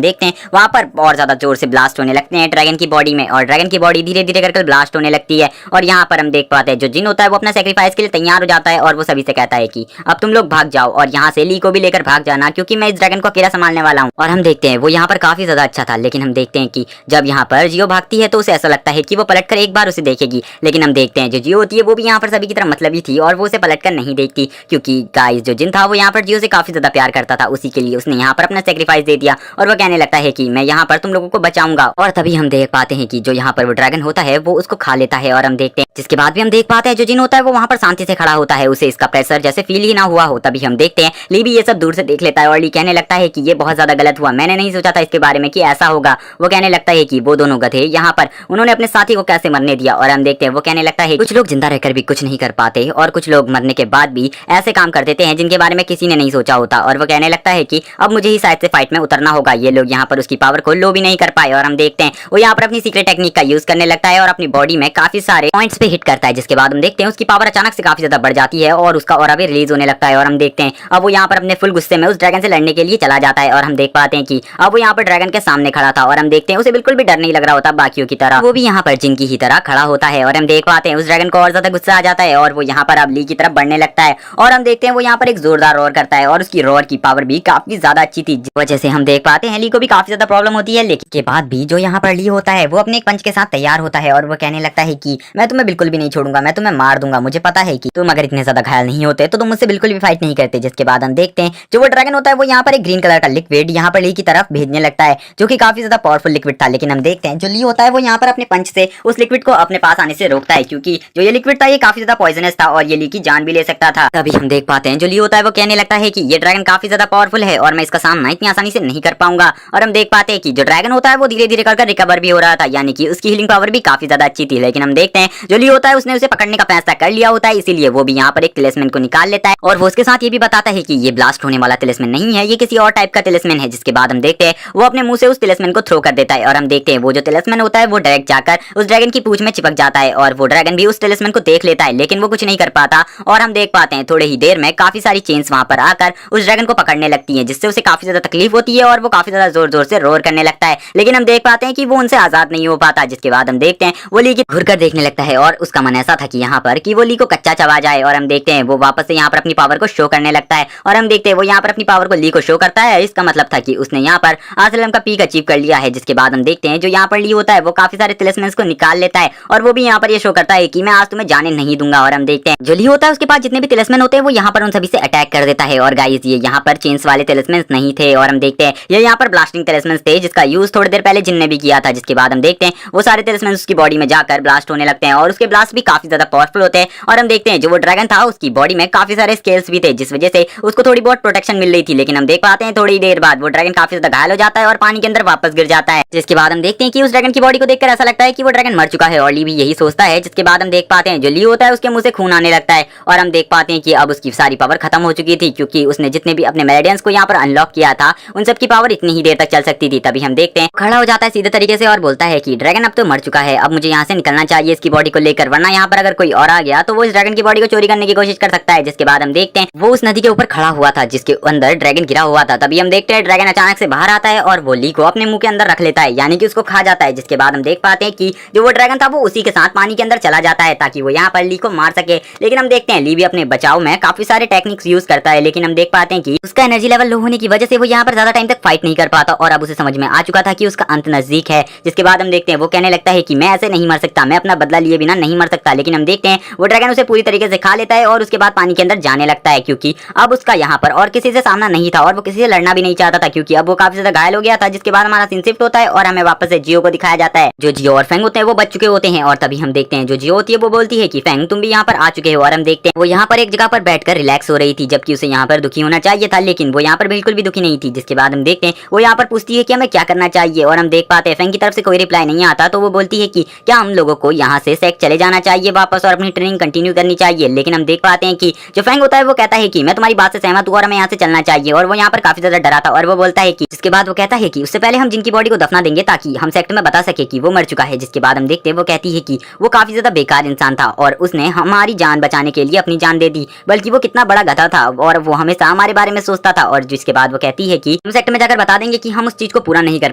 देखते हैं वहाँ पर और ज्यादा जोर से ब्लास्ट होने लगते हैं ड्रैगन की बॉडी में, और ड्रैगन की बॉडी धीरे धीरे करके ब्लास्ट होने लगती है। और यहाँ पर हम देख पाते हैं जो जिन होता है वो अपना सेक्रीफाइस के लिए तैयार हो जाता है और वो सभी से कहता है कि अब तुम लोग भाग जाओ और यहाँ से ली को भी लेकर भाग जाना, क्योंकि मैं इस ड्रैगन को अकेला संभालने वाला हूँ। और हम देखते हैं वो यहाँ पर काफी ज्यादा अच्छा था। लेकिन हम देखते हैं कि जब यहाँ पर जियो भागती है तो उसे ऐसा लगता है कि वो पलटकर एक बार उसे देखेगी। लेकिन हम देखते हैं जो जियो होती है वो भी यहाँ पर सभी की तरह मतलबी थी और वो उसे पलटकर नहीं देखती, क्योंकि गाइस जो जिन था वो यहाँ पर जियो से काफी ज्यादा प्यार करता था, उसी के लिए उसने यहाँ पर अपना सेक्रीफाइस दे दिया। और वो कहने लगता है कि मैं यहाँ पर तुम लोगों को बचाऊंगा। और तभी हम देख पाते हैं कि जो यहाँ पर वो ड्रैगन होता है वो उसको खा लेता है। और हम देखते हैं जिसके बाद भी हम देख पाते हैं जो जिन होता है वो वहाँ पर शांति से खड़ा होता है, उसे इसका प्रेशर जैसे फील ही ना हुआ हो। तभी हम देखते हैं ली भी ये सब दूर से देख लेता है और ली कहने लगता है कि ये बहुत ज्यादा गलत हुआ, मैंने नहीं सोचा था इसके बारे में कि ऐसा होगा। वो कहने लगता है कि वो दोनों गधे यहाँ पर उन्होंने अपने साथी को कैसे मरने दिया। और हम देखते हैं वो कहने लगता है कुछ लोग जिंदा रहकर भी कुछ नहीं कर पाते और कुछ लोग मरने के बाद भी ऐसे काम कर देते हैं जिनके बारे में किसी ने नहीं सोचा होता। और वो कहने लगता है कि अब मुझे ही शायद से फाइट में उतरना होगा, ये लोग यहाँ पर उसकी पावर को लो भी नहीं कर पाए। और हम देखते हैं वो यहाँ पर अपनी सीक्रेट टेक्निक का यूज करने लगता है और अपनी बॉडी में काफी सारे पॉइंट्स पे हिट करता है। जिसके बाद हम देखते हैं उसकी पावर अचानक से काफी ज्यादा बढ़ जाती है और उसका ऑरा भी रिलीज होने लगता है। और हम देखते हैं अब वो यहाँ पर अपने फुल गुस्से में उस ड्रैगन से लड़ने के लिए चला जाता है। और हम देख पाते हैं कि अब वो यहाँ पर ड्रैगन के सामने खड़ा था और हम देखते हैं उसे बिल्कुल भी डर नहीं लग रहा होता बाकियों की तरह, वो भी यहाँ पर जिन की ही तरह खड़ा होता है। और हम देख पाते हैं उस ड्रैगन को और ज्यादा गुस्सा आ जाता है और वो यहाँ पर अब ली की तरफ बढ़ने लगता है। और हम देखते हैं वो यहाँ पर एक जोरदार रोर करता है और उसकी रोर की पावर भी काफी ज्यादा अच्छी थी, जिस वजह से हम देख पाते हैं ली को भी काफी ज्यादा प्रॉब्लम होती है। लेकिन के बाद भी जो यहाँ पर ली होता है वो अपने एक पंच के साथ तैयार होता है और वो कहने लगता है कि मैं तुम्हें बिल्कुल भी नहीं छोड़ूंगा, मैं तुम्हें मार दूंगा, मुझे पता है कि तुम अगर इतने ज्यादा घायल नहीं होते तो तुम मुझसे बिल्कुल भी फाइट नहीं करते। जिसके बाद हम देखते हैं जो वो ड्रैगन होता है वो यहाँ पर एक ग्रीन कलर का लिक्विड यहाँ पर ली की तरफ भेजने लगता है, जो कि काफी ज्यादा पावरफुल लिक्विड था। लेकिन हम देखते हैं जो ली होता है वो यहाँ पर अपने पंच से उस लिक्विड को अपने पास आने से रोकता है, क्योंकि जो ये लिक्विड था ये काफी ज्यादा पॉइजनस था और ये ली की जान भी ले सकता था। तभी हम देख पाते हैं जो ली होता है वो कहने लगता है कि ये ड्रैगन काफी ज्यादा पावरफुल है और मैं इसका सामना इतनी आसानी से नहीं कर पाऊंगा। और हम देख पाते हैं कि जो ड्रैगन होता है वो धीरे धीरे कर रिकवर भी हो रहा था, यानी कि उसकी हीलिंग पावर भी काफी ज्यादा अच्छी थी। लेकिन हम देखते हैं जो ली होता है उसने उसे पकड़ने का फैसला कर लिया होता है, इसीलिए वो भी यहाँ पर एक तिलिस्मिन को निकाल लेता है और वो उसके साथ ये भी बताता है कि ये ब्लास्ट होने वाला तिलिस्मिन नहीं है, ये किसी और टाइप का तिलिस्मिन है। जिसके बाद हम देखते हैं वो अपने मुंह से उस तिलिस्मिन को थ्रो कर देता है और हम देखते हैं वो जो तिलिस्मिन होता है वो डायरेक्ट जाकर उस ड्रैगन की पूंछ में चिपक जाता है और वो ड्रैगन भी उस तिलिस्मिन को देख लेता है, लेकिन वो कुछ नहीं कर पाता। और हम देख पाते हैं थोड़े ही देर में काफी सारी चेन्स वहां पर आकर उस ड्रैगन को पकड़ने लगती हैं, जिससे उसे काफी ज्यादा तकलीफ होती है और वो काफी ज्यादा जोर जोर से रोर करने लगता है। लेकिन हम देख पाते हैं कि वो उनसे आजाद नहीं हो पाता। जिसके बाद हम देखते हैं वो ली की घुर कर देखने लगता है और उसका मन ऐसा था कि यहाँ पर कि वो ली को कच्चा चबा जाए। और हम देखते हैं वो वापस से यहाँ पर अपनी पावर को शो करने लगता है और हम देखते हैं वो यहाँ पर अपनी पावर को ली को शो करता है। इसका मतलब था कि उसने यहाँ पर असलम का पीक अचीव कर लिया है। जिसके बाद हम देखते हैं जो यहाँ पर ली होता है वो काफी सारे तिलिस्मिन्स को निकाल लेता है और वो भी यहाँ पर ये शो करता है कि मैं आज तुम्हें जाने नहीं दूंगा। और हम देखते हैं जो ली होता है उसके पास जितने भी तिलिस्मिन होते हैं वो यहाँ पर उन सभी से अटैक कर देता है। और गाइस ये यहाँ पर चेन्स वाले तिलिस्मिन्स नहीं थे और हम देखते हैं ये यहाँ पर ब्लास्टिंग तिलिस्मिन्स थे, जिसका यूज थोड़ी देर पहले जिन ने भी किया था। जिसके बाद हम देखते हैं वो सारे तिलिस्मिन्स उसकी बॉडी में जाकर ब्लास्ट होने लगते हैं और उसके ब्लास्ट भी काफी ज्यादा पावरफुल होते हैं। और हम देखते हैं जो वो ड्रैगन था उसकी बॉडी में काफी सारे स्केल्स भी थे, जिस वजह से उसको थोड़ी बहुत प्रोटेक्शन मिल रही थी। लेकिन हम देख पाते हैं थोड़ी देर बाद वो ड्रैगन काफी ज्यादा घायल हो जाता है और पानी के अंदर वापस गिर जाता है। जिसके बाद हम देखते हैं कि उस ड्रैगन की बॉडी को देखकर ऐसा लगता है कि वो ड्रैगन मर चुका है और ली भी यही सोचता है। जिसके बाद हम देख पाते हैं जो ली होता है उसके मुंह से खून आने लगता है और हम देख पाते हैं कि अब उसकी सारी पावर खत्म हो चुकी थी, क्योंकि उसने जितने भी अपने मेरिडियंस को यहाँ पर अनलॉक किया था उन सब की पावर इतनी ही देर तक चल सकती थी। तभी हम देखते हैं खड़ा हो जाता है सीधे तरीके से और बोलता है कि ड्रैगन अब तो मर चुका है, अब मुझे यहाँ से निकलना चाहिए इसकी बॉडी को लेकर, वरना यहाँ पर अगर कोई और आ गया तो वो इस ड्रैगन की बॉडी को चोरी करने की कोशिश कर सकता है। जिसके बाद हम देखते हैं वो उस नदी के ऊपर खड़ा हुआ था जिसके अंदर ड्रैगन गिरा हुआ था। तभी हम देखते हैं ड्रैगन अचानक से बाहर आता है और वो ली को अपने मुंह के अंदर रख लेता है, यानी कि उसको खा जाता है। जिसके बाद हम देख पाते हैं कि जो वो ड्रैगन था वो उसी के साथ पानी के अंदर चला जाता है ताकि वो यहाँ पर ली को मार सके। लेकिन हम देखते हैं ली भी अपने बचाव में काफी सारे टेक्निक्स यूज करता है, लेकिन हम देख पाते हैं कि उसका एनर्जी लेवल लो होने की वजह से वो यहाँ पर ज्यादा टाइम तक फाइट नहीं कर पाता और अब उसे समझ में आ चुका था कि उसका अंत नजदीक है। जिसके बाद हम देखते हैं वो कहने लगता है कि मैं ऐसे नहीं मर सकता, मैं अपना बदला लिए बिना नहीं मर सकता। लेकिन हम देखते हैं वो ड्रैगन उसे पूरी तरीके से खा लेता है और उसके बाद पानी के अंदर जाने लगता है, क्योंकि अब उसका यहाँ पर और किसी से सामना नहीं था और वो किसी से लड़ना भी नहीं चाहता था, क्योंकि अब वो काफी ज्यादा घायल हो गया था। जिसके बाद हमारा सीन शिफ्ट होता है और हमें वापस से जियो को दिखाया जाता है। जो जियो और फेंग होते हैं वो बच चुके होते हैं और तभी हम देखते हैं जो जियो होती है वो बोलती है कि फेंग तुम भी यहाँ पर आ चुके हो। और हम देखते हैं वो यहाँ पर एक जगह पर बैठकर रिलैक्स हो रही थी, जबकि उसे यहाँ पर दुखी होना चाहिए था, लेकिन वो यहाँ पर बिल्कुल भी दुखी नहीं थी। जिसके बाद हम देखते हैं वो यहाँ पर पूछती है कि हमें क्या करना चाहिए और हम देख पाते हैं फेंग की तरफ से कोई रिप्लाई नहीं आता, तो वो बोलती है कि क्या हम लोगों को यहाँ से सेक चले जाना चाहिए वापस और अपनी ट्रेनिंग कंटिन्यू करनी चाहिए। लेकिन हम देख पाते हैं कि जो फेंग होता है वो कहता है कि मैं तुम्हारी बात से सहमत हूँ और हमें यहाँ से चलना चाहिए। और वो यहाँ पर काफी ज्यादा डरा था और वो बोलता है कि जिसके बाद वो कहता है कि उससे पहले हम जिनकी बॉडी को दफना देंगे ताकि हम सेक्टर में बता सके कि वो मर चुका है। जिसके बाद हम देखते हैं वो कहती है कि वो काफी ज्यादा बेकार इंसान था और उसने हमारी जान बचाने के लिए अपनी जान दे दी, बल्कि वो कितना बड़ा गधा था और वो हमेशा हमारे बारे में सोचता था। और जिसके बाद वो कहती है कि हम सेक्टर में जाकर बता देंगे कि हम उस चीज को पूरा नहीं कर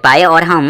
पाए और हम